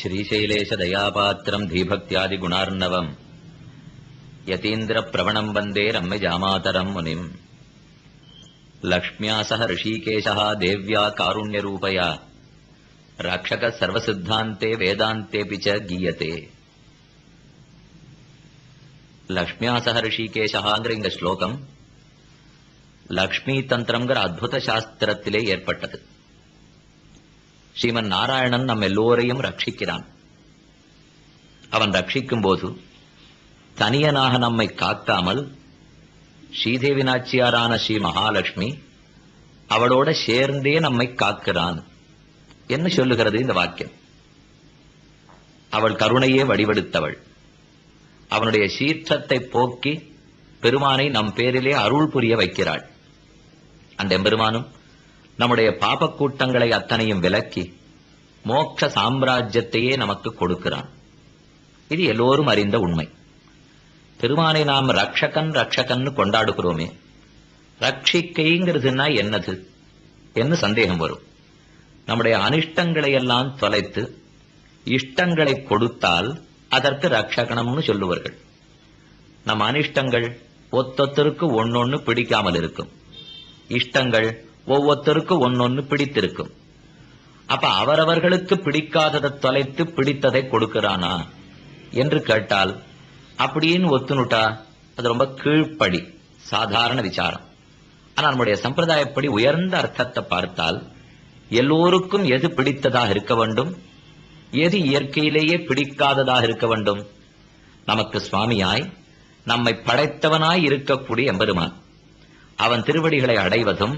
श्रीशैलेश दयापात्रम् धीभक्त्यादिगुणार्णवम् यतीन्द्रप्रवणम् वन्दे रम्यजामातरम् मुनिम् लक्ष्म्या सह ऋषिकेशः देव्या कारुण्यरूपया रक्षकः सर्वसिद्धान्ते वेदान्तेऽपि च गीयते. லக்ஷ்மியா சக ரிஷிகேஷாங்கிற இந்த ஸ்லோகம் லக்ஷ்மி தந்திரம்ங்கிற அத்புத சாஸ்திரத்திலே ஏற்பட்டது. ஸ்ரீமன் நாராயணன் நம் எல்லோரையும் ரட்சிக்கிறான். அவன் ரட்சிக்கும் போது தனியனாக நம்மை காக்காமல் ஸ்ரீதேவி நாச்சியாரான ஸ்ரீ மகாலட்சுமி அவளோட சேர்ந்தே நம்மை காக்கிறான் என்று சொல்லுகிறது இந்த வாக்கியம். அவள் கருணையே வடிவெடுத்தவள். அவனுடைய சீற்றத்தை போக்கி பெருமானை நம் பேரிலே அருள் புரிய வைக்கிறாள். அந்த எம்பெருமானும் நம்முடைய பாபக் கூட்டங்களை அத்தனையும் விலக்கி மோட்ச சாம்ராஜ்யத்தையே நமக்கு கொடுக்கிறான். இது எல்லோரும் அறிந்த உண்மை. பெருமானை நாம் ரக்ஷகன் ரக்ஷகன்னு கொண்டாடுகிறோமே, ரட்சிக்கைங்கிறதுனா என்னது என்று சந்தேகம் வரும். நம்முடைய அனிஷ்டங்களை எல்லாம் தொலைத்து இஷ்டங்களை கொடுத்தால் அதற்கு ரட்சகணம்னு சொல்லுவார்கள். நம் அனிஷ்டங்கள் ஒத்தொத்தருக்கு ஒன்னொன்னு பிடிக்காமல் இருக்கும், இஷ்டங்கள் ஒவ்வொருத்தருக்கு ஒன்னொன்னு பிடித்திருக்கும். அப்ப அவரவர்களுக்கு பிடிக்காததை தொலைத்து பிடித்ததை கொடுக்கிறானா என்று கேட்டால் அப்படின்னு ஒத்துனுட்டா அது ரொம்ப கீழ்ப்படி சாதாரண விசாரம். ஆனா நம்முடைய சம்பிரதாயப்படி உயர்ந்த அர்த்தத்தை பார்த்தால் எல்லோருக்கும் எது பிடித்ததாக இருக்க வேண்டும், எது இயற்கையிலேயே பிடிக்காததாக இருக்க வேண்டும்? நமக்கு சுவாமியாய் நம்மை படைத்தவனாய் இருக்கக்கூடிய எம்பெருமான் அவன் திருவடிகளை அடைவதும்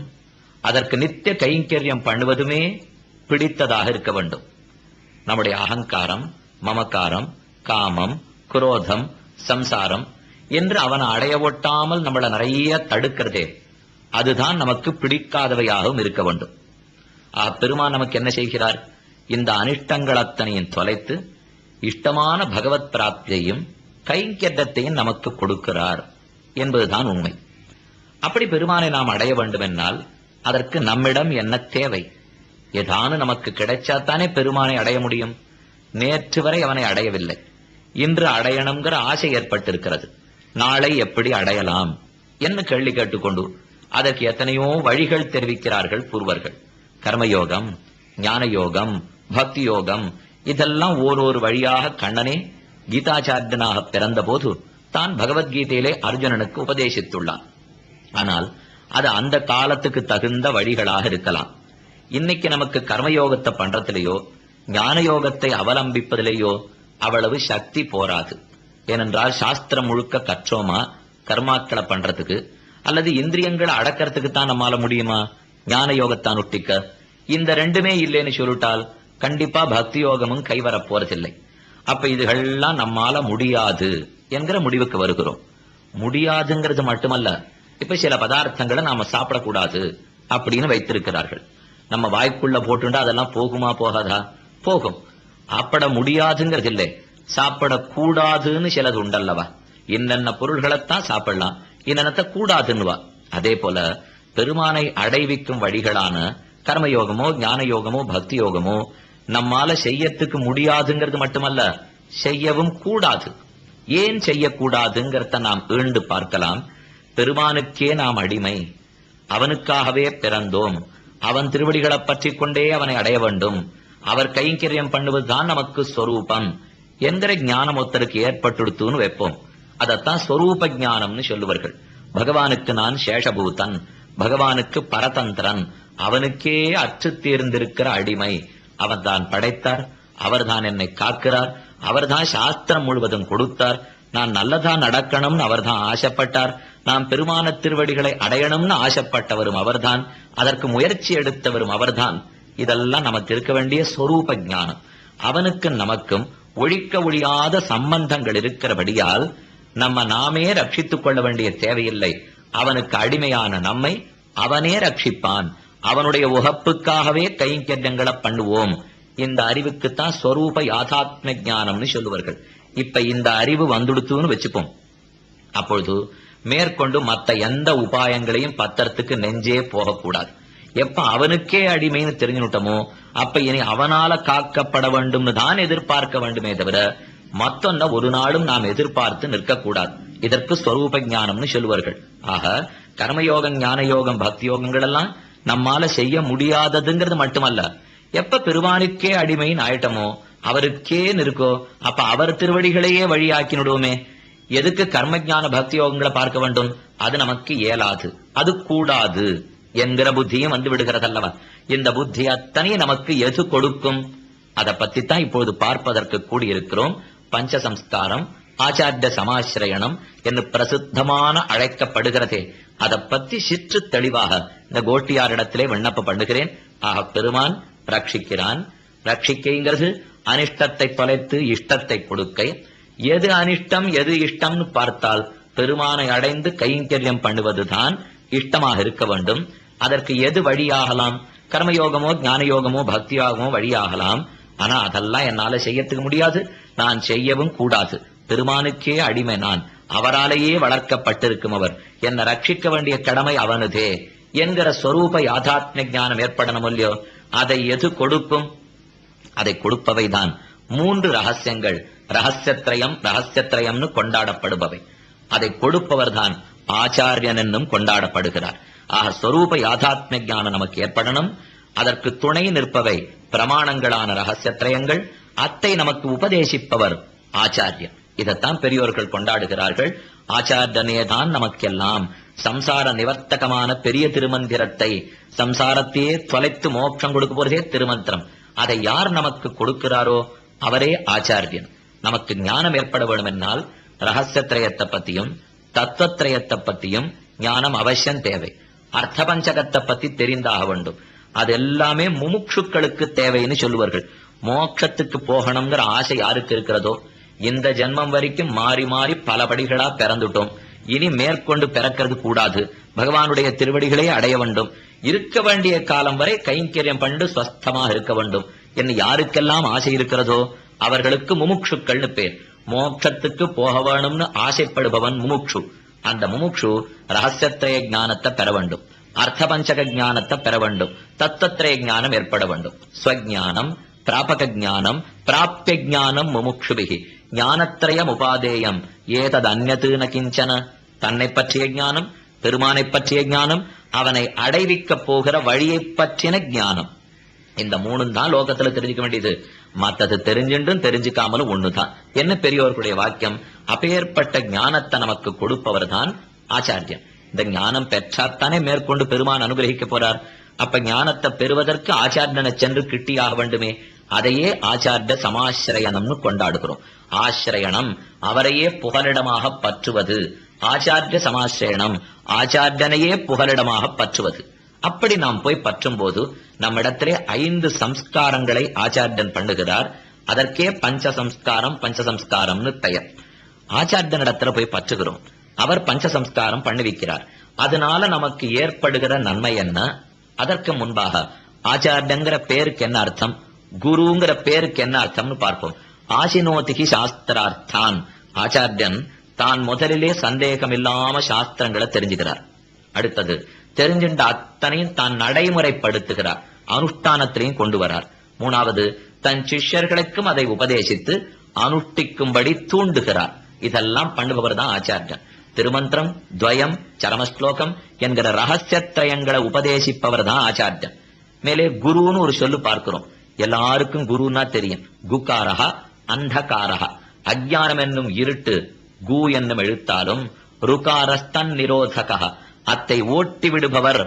அதற்கு நித்திய கைங்கரியம் பண்ணுவதுமே பிடித்ததாக இருக்க வேண்டும். நம்முடைய அகங்காரம், மமக்காரம், காமம், குரோதம், சம்சாரம் என்று அவனை அடைய ஒட்டாமல் நம்மளை நிறைய தடுக்கிறதே, அதுதான் நமக்கு பிடிக்காதவையாகவும் இருக்க வேண்டும். பெருமான் நமக்கு என்ன செய்கிறார்? இந்த அனிஷ்டங்கள் அத்தனையும் தொலைத்து இஷ்டமான பகவத் பிராப்தியையும் கைங்கரியத்தையும் நமக்கு கொடுக்கிறார் என்பதுதான் உண்மை. அப்படி பெருமானை நாம் அடைய வேண்டும் என்றால் அதற்கு நம்மிடம் என்ன தேவை? ஏதானு நமக்கு கிடைச்சாத்தானே பெருமானை அடைய முடியும். நேற்று வரை அவனை அடையவில்லை, இன்று அடையணுங்கிற ஆசை ஏற்பட்டிருக்கிறது. நாளை எப்படி அடையலாம் என்று கேள்வி கேட்டுக்கொண்டு அதற்கு எத்தனையோ வழிகள் தெரிவிக்கிறார்கள் பூர்வர்கள். கர்மயோகம், ஞான யோகம், பக்தி யோகம், இதெல்லாம் ஓரொரு வழியாக கண்ணனே கீதாச்சாரியனாக பிறந்த போது தான் பகவத்கீதையிலே அர்ஜுனனுக்கு உபதேசித்துள்ளான். ஆனால் அது அந்த காலத்துக்கு தகுந்த வழிகளாக இருக்கலாம். இன்னைக்கு நமக்கு கர்மயோகத்தை பண்றதிலேயோ ஞான யோகத்தை அவலம்பிப்பதிலேயோ அவ்வளவு சக்தி போராது. ஏனென்றால் சாஸ்திரம் முழுக்க கற்றோமா கர்மாக்களை பண்றதுக்கு, அல்லது இந்திரியங்களை அடக்கிறதுக்கு தான் நம்மால முடியுமா ஞான யோகத்தான் ஒட்டிக்க? இந்த ரெண்டுமே இல்லைன்னு சொல்லிட்டால் கண்டிப்பா பக்தி யோகமும் கைவர போறதில்லை. அப்ப இதுகள்லாம் நம்மால முடியாது என்கிற முடிவுக்கு வருகிறோம். முடியாதுங்கிறது மட்டுமல்ல, இப்ப சில பதார்த்தங்களை நாம சாப்பிடக்கூடாது அப்படின்னு வைத்திருக்கிறார்கள். நம்ம வாய்க்குள்ள போட்டுண்டா அதெல்லாம் போகுமா போகாதா? போகும். சாப்பிட முடியாதுங்கிறது இல்லை, சாப்பிடக்கூடாதுன்னு சிலது உண்டல்லவா. இன்னென்ன பொருள்களைத்தான் சாப்பிடலாம், இன்னத்தை கூடாதுன்னுவா. அதே போல பெருமானை அடைவிக்கும் வழிகளான கர்மயோகமோ ஞான யோகமோ பக்தி யோகமோ நம்மால செய்யறதுக்கு முடியாதுங்கிறது மட்டுமல்ல, செய்யவும் கூடாது. ஏன் செய்யக்கூடாதுங்கிறத நாம் ஈண்டு பார்க்கலாம். பெருமானுக்கே நாம் அடிமை, அவனுக்காகவே பிறந்தோம், அவன் திருவடிகளை பற்றி கொண்டே அவனை அடைய வேண்டும், அவர் கைங்கரியம் பண்ணுவதுதான் நமக்கு ஸ்வரூபம் என்கிற ஞானம் ஒருத்தருக்கு ஏற்பட்டுடுத்துன்னு வைப்போம். அதத்தான் ஸ்வரூப ஞானம்னு சொல்லுவார்கள். பகவானுக்கு நான் சேஷபூதன், பகவானுக்கு பரதந்திரன், அவனுக்கே அற்று தேர்ந்திருக்கிற அடிமை. அவன் தான் படைத்தார், அவர்தான் என்னை காக்கிறார், அவர்தான் சாஸ்திரம் முழுவதும் கொடுத்தார், நான் நல்லதா நடக்கணும்னு அவர்தான் ஆசைப்பட்டார், நாம் பெருமான திருவடிகளை அடையணும்னு ஆசைப்பட்டவரும் அவர்தான், அதற்கு முயற்சி எடுத்தவரும் அவர்தான். இதெல்லாம் நமக்கு இருக்க வேண்டிய சொரூப ஞானம். அவனுக்கு நமக்கும் ஒழிக்க ஒழியாத சம்பந்தங்கள் இருக்கிறபடியால் நம்ம நாமே ரட்சித்துக் கொள்ள வேண்டிய தேவையில்லை. அவனுக்கு அடிமையான நம்மை அவனே ரட்சிப்பான். அவனுடைய உகப்புக்காகவே கைங்கரியங்களை பண்ணுவோம். இந்த அறிவுக்குத்தான் ஸ்வரூப யாதாத்ம ஞானம்னு சொல்லுவார்கள். இப்ப இந்த அறிவு வந்துடுத்துன்னு வச்சுப்போம். அப்பொழுது மேற்கொண்டு மற்ற எந்த உபாயங்களையும் பத்திரத்துக்கு நெஞ்சே போகக்கூடாது. எப்ப அவனுக்கே அடிமைன்னு தெரிஞ்சுட்டோமோ அப்ப இனி அவனால காக்கப்பட வேண்டும்னு தான் எதிர்பார்க்க வேண்டுமே தவிர மத்தொன்ன ஒரு நாளும் நாம் எதிர்பார்த்து நிற்கக்கூடாது. இதற்கு ஸ்வரூப ஞானம்னு சொல்லுவார்கள். ஆக கர்மயோகம், ஞான யோகம், பக்தி யோகங்கள் எல்லாம் நம்மால செய்ய முடியாததுங்கிறது மட்டுமல்ல, எப்ப பெருமானுக்கே அடிமைன்னு ஆயிட்டமோ அவருக்கே இருக்கோ அப்ப அவர் திருவடிகளையே வழியாக்கினுடுவோமே. எதுக்கு கர்மஞான பக்தி யோகங்களை பார்க்க வேண்டும்? அது நமக்கு இயலாது, அது கூடாது என்கிற புத்தியும் வந்து விடுகிறதல்லவா. இந்த புத்தி அத்தனை நமக்கு எது கொடுக்கும்? அதை பத்தித்தான் இப்பொழுது பார்ப்பதற்கு கூடியிருக்கிறோம். பஞ்சசம்ஸ்காரம், ஆச்சாரிய சமாசிரயணம் என்று பிரசித்தமான அழைக்கப்படுகிறதே, அதை பத்தி சிற்று தெளிவாக இந்த கோட்டியாரிடத்திலே விண்ணப்ப பண்ணுகிறேன். ஆக பெருமான் ரட்சிக்கிறான். ரட்சிக்கைங்கிறது அனிஷ்டத்தை தொலைத்து இஷ்டத்தை கொடுக்கை. எது அனிஷ்டம் எது இஷ்டம்னு பார்த்தால் பெருமானை அடைந்து கைங்கரியம் பண்ணுவதுதான் இஷ்டமாக இருக்க வேண்டும். அதற்கு எது வழியாகலாம்? கர்மயோகமோ ஞான யோகமோ பக்தி யோகமோ வழியாகலாம். ஆனா அதெல்லாம் என்னால செய்யறதுக்கு முடியாது, நான் செய்யவும் கூடாது. பெருமானுக்கே அடிமை நான், அவராலேயே வளர்க்கப்பட்டிருக்கும் அவர், என்னை ரட்சிக்க வேண்டிய கடமை அவனுதே என்கிற ஸ்வரூப யாதாத்மிய ஞானம் ஏற்படணும் இல்லையோ. அதை எது கொடுக்கும்? அதை கொடுப்பவைதான் மூன்று ரகசியங்கள். ரகசியத்ரயம் ரகசியத்ரயம்னு கொண்டாடப்படுபவை. அதை கொடுப்பவர் தான் ஆச்சாரியன் என்னும் கொண்டாடப்படுகிறார். ஆக ஸ்வரூப யாதாத்மிய ஞானம் நமக்கு ஏற்படணும். அதற்கு துணை நிற்பவை பிரமாணங்களான ரகசியத்ரயங்கள். அத்தை நமக்கு உபதேசிப்பவர் ஆச்சாரியன். இதைத்தான் பெரியோர்கள் கொண்டாடுகிறார்கள். ஆச்சாரியனே தான் நமக்கெல்லாம் சம்சார நிவர்த்தகமான பெரிய திருமந்திரத்தை, சம்சாரத்தையே தொலைத்து மோட்சம் கொடுக்க போறதே திருமந்திரம், அதை யார் நமக்கு கொடுக்கிறாரோ அவரே ஆச்சாரியன். நமக்கு ஞானம் ஏற்பட வேண்டும் என்னால் ரகசியத்ரயத்தை பத்தியும் தத்துவத்ரயத்தை பத்தியும் ஞானம் அவசியம் தேவை. அர்த்த பஞ்சகத்தை பத்தி தெரிந்தாக வேண்டும். அது எல்லாமே முமுட்சுக்களுக்கு தேவைன்னு சொல்லுவார்கள். மோட்சத்துக்கு போகணுங்கிற ஆசை யாருக்கு இருக்கிறதோ, இந்த ஜென்மம் வரைக்கும் மாறி மாறி பல படிகளா பிறந்துட்டோம், இனி மேற்கொண்டு பிறக்கிறது கூடாது, பகவானுடைய திருவடிகளே அடைய வேண்டும், இருக்க வேண்டிய காலம் வரை கைங்கரியம் பண்ணி ஸ்வஸ்தமாக இருக்க வேண்டும் என்று யாருக்கெல்லாம் ஆசை இருக்கிறதோ அவர்களுக்கு முமுட்சுக்கள்னு பேர். மோட்சத்துக்கு போக வேணும்னு ஆசைப்படுபவன் முமுட்சு. அந்த முமுட்சு ரகசியத்ரய ஞானத்தை பெற வேண்டும், அர்த்த பஞ்சக ஞானத்தை பெற வேண்டும், தத்துவத்ரய ஞானம் ஏற்பட வேண்டும். ஸ்வஜானம், பிராபக ஞானம், பிராப்ய ஞானம் முமுட்சுபிகி ஞானத்ரயம் உபாதேயம் ஏதது அந்நது ந கிஞ்சன. தன்னை பற்றிய ஞானம், பெருமானை பற்றிய ஞானம், அவனை அடைவிக்க போகிற வழியை பற்றின ஞானம். இந்த மூணும் தான் லோகத்துல தெரிஞ்சுக்க வேண்டியது. மத்தது தெரிஞ்சுண்டும் தெரிஞ்சுக்காமலும் ஒண்ணுதான் என்ன பெரியோர்களுடைய வாக்கியம். அப்பேற்பட்ட ஞானத்தை நமக்கு கொடுப்பவர் தான் ஆச்சாரியன். இந்த ஞானம் பெற்றாத்தானே மேற்கொண்டு பெருமான் அனுகிரகிக்க போறார். அப்ப ஞானத்தை பெறுவதற்கு ஆச்சாரியனை சென்று கிட்டியாக வேண்டுமே. அதையே ஆச்சாரிய சமாசிரயணம்னு கொண்டாடுகிறோம். ஆசிரயணம் அவரையே புகலிடமாக பற்றுவது. ஆச்சாரிய சமாசிரயணம் ஆச்சாரியனையே புகலிடமாக பற்றுவது. அப்படி நாம் போய் பற்றும் போது நம்மிடத்திலே 5 சம்ஸ்காரங்களை ஆச்சாரியன் பண்ணுகிறார். அதற்கே பஞ்சசம்ஸ்காரம் பஞ்சசம்ஸ்காரம்னு பெயர். ஆச்சாரியனிடத்துல போய் பற்றுகிறோம், அவர் பஞ்சசம்ஸ்காரம் பண்ணுவிக்கிறார். அதனால நமக்கு ஏற்படுகிற நன்மை என்ன? அதற்கு முன்பாக ஆச்சாரியங்கிற பேருக்கு என்ன அர்த்தம், குருங்கிற பேருக்கு என்ன அர்த்தம்னு பார்ப்போம். ஆசினோதிகி சாஸ்திரார்த்தான். ஆச்சாரியன் தான் முதலிலே சந்தேகம் இல்லாம சாஸ்திரங்களை தெரிஞ்சுக்கிறார். அடுத்தது தெரிஞ்சின்ற அத்தனையும் தான் நடைமுறைப்படுத்துகிறார், அனுஷ்டானத்திலையும் கொண்டு வரார். மூணாவது தன் சிஷ்யர்களுக்கும் அதை உபதேசித்து அனுஷ்டிக்கும்படி தூண்டுகிறார். இதெல்லாம் பண்ணுபவர் தான் ஆச்சாரியன். திருமந்திரம், துவயம், சரமஸ்லோகம் என்கிற ரகசியத்ரயங்களை உபதேசிப்பவர் தான் ஆச்சாரியன். மேலே குருன்னு ஒரு சொல்லு பார்க்கிறோம். எல்லாருக்கும் குருன்னா தெரியும். குகாரஹா அந்தகாரஹா, அஜ்ஞானம் என்னும் இருட்டு கு என்னும் எழுத்தாலும், ருகாரஸ்தன் நிரோதகா அத்தை ஓட்டி விடுபவர்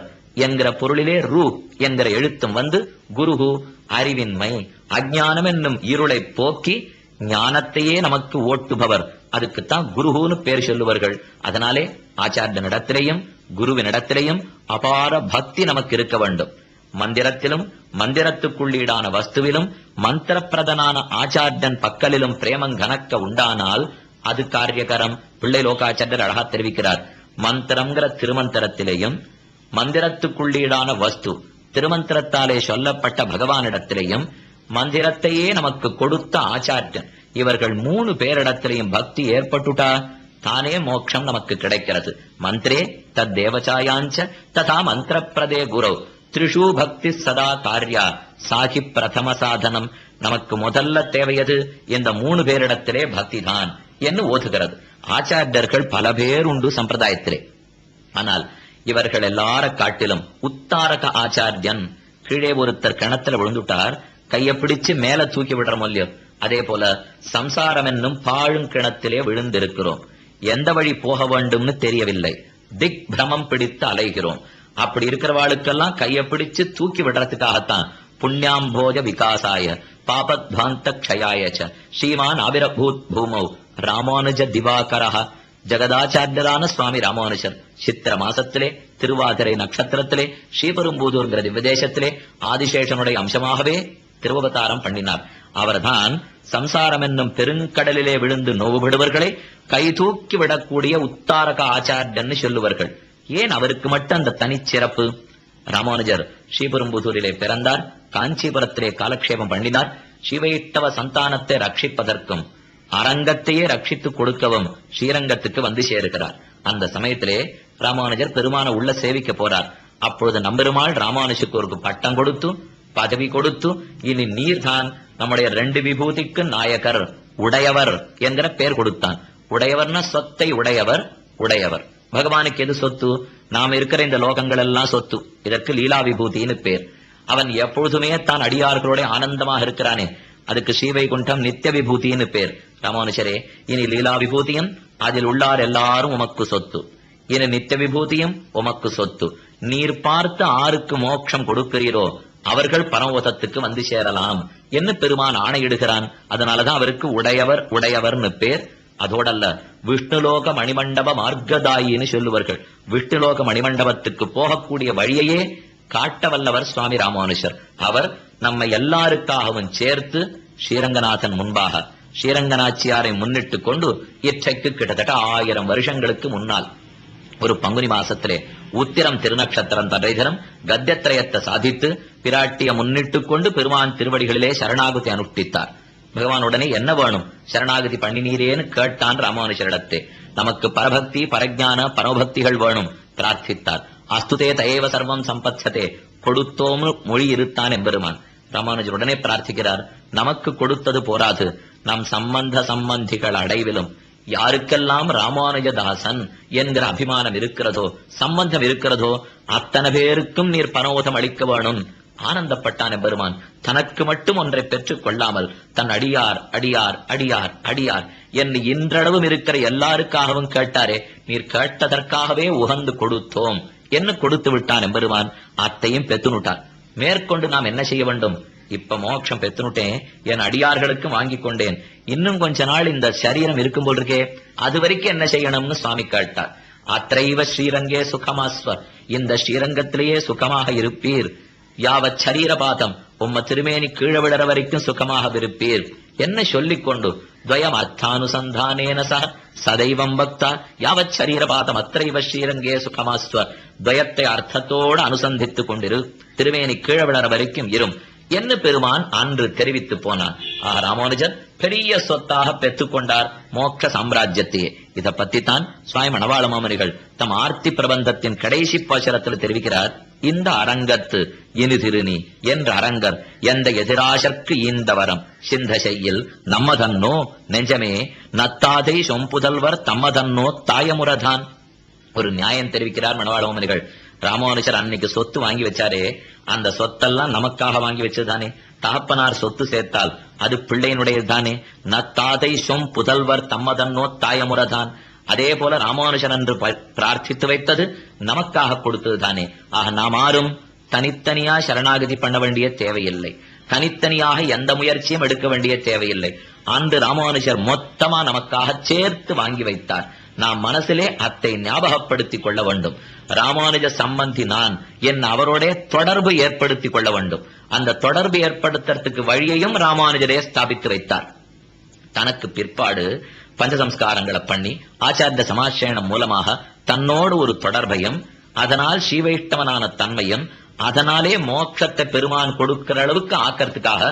என்கிற பொருளிலே ரு என்கிற எழுத்தும் வந்து குருகு அறிவின்மை அஜ்ஞானம் என்னும் இருளை போக்கி ஞானத்தையே நமக்கு ஓட்டுபவர். அதுக்குத்தான் குருகுன்னு பேர் சொல்லுவார்கள். அதனாலே ஆச்சாரியனிடத்திலேயும் குருவினிடத்திலேயும் அபார பக்தி நமக்கு இருக்க வேண்டும். மந்திரத்திலும் மந்திரத்துக்குள்ளீடான வஸ்துவிலும் மந்திர பிரதனான ஆச்சாரியன் பக்கலிலும் பிரேமம் கனக்க உண்டானால் அது காரியகரம். பிள்ளை லோகாச்சாரியர் அழகா தெரிவிக்கிறார். மந்திரம்ங்கிற திருமந்திரத்திலேயும் மந்திரத்துக்குள்ளீடான வஸ்து திருமந்திரத்தாலே சொல்லப்பட்ட பகவானிடத்திலேயும் மந்திரத்தையே நமக்கு கொடுத்த ஆச்சாரியன், இவர்கள் 3 பேரிடத்திலையும் பக்தி ஏற்பட்டுட்டா தானே மோட்சம் நமக்கு கிடைக்கிறது. மந்திரே தத் தேவசாயாஞ்ச ததா மந்திர பிரதே குரோ த்ரிஷு பக்தி சதா காரியா சாகி பிரதம சாதனம். நமக்கு முதல்ல தேவையது இந்த 3 பேரிடத்திலே பக்தி தான் என்று ஓதுகிறது. ஆச்சாரியர்கள் பல பேர் உண்டு சம்பிரதாயத்திலே. ஆனால் இவர்கள் எல்லார காட்டிலும் உத்தாரக ஆச்சாரியன். கீழே ஒருத்தர் கிணத்துல விழுந்துட்டார், கையை பிடிச்சு மேல தூக்கி விடுற இல்லையோ, அதே போல சம்சாரம் என்னும் பாழும் கிணத்திலே விழுந்திருக்கிறோம். எந்த வழி போக வேண்டும்னு தெரியவில்லை, திக் பிரமம் பிடித்து அலைகிறோம். அப்படி இருக்கிறவாளுக்கெல்லாம் கையை பிடிச்சு தூக்கி விடுறதுக்காகத்தான் புண்ணியாம்போஜ விகாசாய பாபத்வாந்த க்ஷயாயச்ச ஸ்ரீமான் ஆவிரபூத் பூமௌ ராமானுஜ திவாகரஹ. ஜெகதாச்சாரியரான சுவாமி ராமானுஜர் சித்திர மாசத்திலே திருவாதிரை நட்சத்திரத்திலே ஸ்ரீபெரும்புதூர்ங்கிற திவ்யதேசத்திலே ஆதிசேஷனுடைய அம்சமாகவே திருவவதாரம் பண்ணினார். அவர்தான் சம்சாரம் என்னும் பெருங்கடலிலே விழுந்து நோவுபடுவர்களை கை தூக்கி விடக்கூடிய உத்தாரக ஆச்சாரியன்னு சொல்லுவார்கள். ஏன் அவருக்கு மட்டும் அந்த தனிச்சிறப்பு? ராமானுஜர் ஸ்ரீபெரும்புதூரிலே பிறந்தார், காஞ்சிபுரத்திலே காலக்ஷேபம் பண்ணினார். சிவையிட்டவ சந்தானத்தை ரட்சிப்பதற்கும் அரங்கத்தையே ரட்சித்துக் கொடுக்கவும் ஸ்ரீரங்கத்துக்கு வந்து சேருகிறார். அந்த சமயத்திலே ராமானுஜர் பெருமான உள்ள சேவிக்க போறார். அப்பொழுது நம்பெருமாள் ராமானுஜருக்கு ஒரு பட்டம் கொடுத்து பதவி கொடுத்து, இனி நீர்தான் நம்முடைய 2 விபூதிக்கு நாயகர் உடையவர் என்கிற பெயர் கொடுத்தான். உடையவர்னா சொத்தை உடையவர். உடையவர் பகவானுக்கு எது சொத்து? நாம் இருக்கிற இந்த லோகங்கள் எல்லாம் சொத்து. இதற்கு லீலா விபூதின்னு பேர். அவன் எப்பொழுதுமே தான் அடியார்களோட ஆனந்தமாக இருக்கிறானே, அதுக்கு ஸ்ரீவைகுண்டம் நித்திய விபூதின்னு பேர். ராமானுஜரே, இனி லீலா விபூதியும் அதில் உள்ளார் எல்லாரும் உமக்கு சொத்து. இனி நித்திய விபூதியும் உமக்கு சொத்து. நீர் பார்த்து ஆருக்கு மோட்சம் கொடுக்கிறீரோ அவர்கள் பரமோதத்துக்கு வந்து சேரலாம் என்று பெருமான் ஆணையிடுகிறான். அதனாலதான் அவருக்கு உடையவர் உடையவர்னு பேர். அதோடல்ல, விஷ்ணுலோக மணிமண்டப மார்க்கதாயின்னு சொல்லுவார்கள். விஷ்ணுலோக மணிமண்டபத்துக்கு போகக்கூடிய வழியையே காட்ட வல்லவர் சுவாமி ராமானுஜர். அவர் நம்மை எல்லாருக்காகவும் சேர்த்து ஸ்ரீரங்கநாதன் முன்பாக ஸ்ரீரங்கநாச்சியாரை முன்னிட்டு கொண்டு இற்றைக்கு கிட்டத்தட்ட 1000 வருஷங்களுக்கு முன்னால் ஒரு பங்குனி மாசத்திலே உத்திரம் திருநக்ஷத்திரம் தன்றை தினம் கத்தியத்திரயத்தை சாதித்து பிராட்டிய முன்னிட்டு கொண்டு பெருமான் திருவடிகளிலே சரணாகதி அனுஷ்டித்தார். பகவானுடனே என்ன வேணும், சரணாகதி பண்ணினீரேன்னு கேட்டான் ராமானுஜரிடத்தே. நமக்கு பரபக்தி பரஜான பரமபக்திகள் வேணும் பிரார்த்தித்தார். அஸ்துதே தயேவ சர்வம் சம்பத்சதே, கொடுத்தோம் மொழி இருத்தான் எம்பெருமான். ராமானுஜருடனே பிரார்த்திக்கிறார், நமக்கு கொடுத்தது போராது, நம் சம்பந்திகள் அடைவிலும் யாருக்கெல்லாம் ராமானுஜதாசன் என்கிற அபிமானம் இருக்கிறதோ, சம்பந்தம் இருக்கிறதோ, அத்தனை பேருக்கும் நீர் பரமோதம் அளிக்க வேணும். ஆனந்தப்பட்டான் எம்பெருமான். தனக்கு மட்டும் ஒன்றை பெற்றுக் கொள்ளாமல் தன் அடியார் அடியார் அடியார் அடியார் என்று இன்றளவும் இருக்கிற எல்லாருக்காகவும் கேட்டாரே, நீர் கேட்டதற்காகவே உகந்து கொடுத்தோம் என்ன கொடுத்து விட்டான் எம்பெருமான். அத்தையும் பெத்துனுட்டார். மேற்கொண்டு நாம் என்ன செய்ய வேண்டும்? இப்ப மோட்சம் பெத்துனுட்டேன், என் அடியார்களுக்கு வாங்கி கொண்டேன், இன்னும் கொஞ்ச நாள் இந்த சரீரம் இருக்கும் போல் இருக்கே, அது வரைக்கும் என்ன செய்யணும்னு சுவாமி கேட்டார். அத்தைவ ஸ்ரீரங்கே சுகமாஸ்வ, இந்த ஸ்ரீரங்கத்திலேயே சுகமாக இருப்பீர். யாவத் சரீரபாதம், உம்ம திருமேனி கீழே விழற வரைக்கும் சுகமாக இருப்பீர் என்ன சொல்லிக்கொண்டு துவயம் அர்த்தானுசந்தானேன சக சதைவம் பக்தா யாவத் சரீரபாதம் அத்தைவ ஸ்ரீரங்கே சுகமாஸ்வ, துவயத்தை அர்த்தத்தோடு அனுசந்தித்துக் கொண்டிரு, திருமேனி கீழே விழற வரைக்கும் இரும் என்ன பெருமான் அன்று தெரிவித்து போனான். ராமானுஜர் பெரிய சொத்தாக பெற்றுக்கொண்டார் மோட்ச சாம்ராஜ்யத்தையே. இதை பத்தித்தான் சுவாமி மணவாள மாமனிகள் தம் ஆர்த்தி பிரபந்தத்தின் கடைசி பாசரத்தில் தெரிவிக்கிறார். இந்த அரங்கத்து இனி திருநி என்ற அரங்கர் எந்த எதிராசற்கு இந்த வரம் சிந்தசையில் நம்மதன்னோ நெஞ்சமே நத்தாதை சொம்புதல்வர் தம்மதன்னோ தாயமுறதான். ஒரு நியாயம் தெரிவிக்கிறார் மணவாள மாமனிகள். ராமானுஜர் அன்னைக்கு சொத்து வாங்கி வச்சாரே, அந்த சொத்தெல்லாம் நமக்காக வாங்கி வச்சதுதானே. தகப்பனார் சொத்து சேர்த்தால் அது பிள்ளையினுடையது தானே. நத்தாதை சொம் புதல்வர் தம்மதன்னோ தாயமுறதான். அதே போல ராமானுஜர் என்று பிரார்த்தித்து வைத்தது நமக்காக கொடுத்தது தானே. ஆக நாம் ஆரும் தனித்தனியா சரணாகதி பண்ண வேண்டிய தேவையில்லை, தனித்தனியாக எந்த முயற்சியும் எடுக்க வேண்டிய தேவையில்லை. அன்று ராமானுஜர் மொத்தமா நமக்காக சேர்த்து வாங்கி வைத்தார். நாம் மனசிலே அத்தை ஞாபகப்படுத்திக் கொள்ள வேண்டும். ராமானுஜ சம்பந்தி நான் என் அவரோட தொடர்பு ஏற்படுத்திக் கொள்ள வேண்டும். அந்த தொடர்பு ஏற்படுத்துறதுக்கு வழியையும் ராமானுஜரே ஸ்தாபித்து வைத்தார். தனக்கு பிற்பாடு பஞ்சசம்ஸ்காரங்களை பண்ணி ஆச்சாரிய சமாசேனம் மூலமாக தன்னோடு ஒரு தொடர்பையும், அதனால் ஸ்ரீவைஷ்ணவனான தன்மையும், அதனாலே மோட்சத்தை பெருமான் கொடுக்கிற அளவுக்கு ஆக்கிறதுக்காக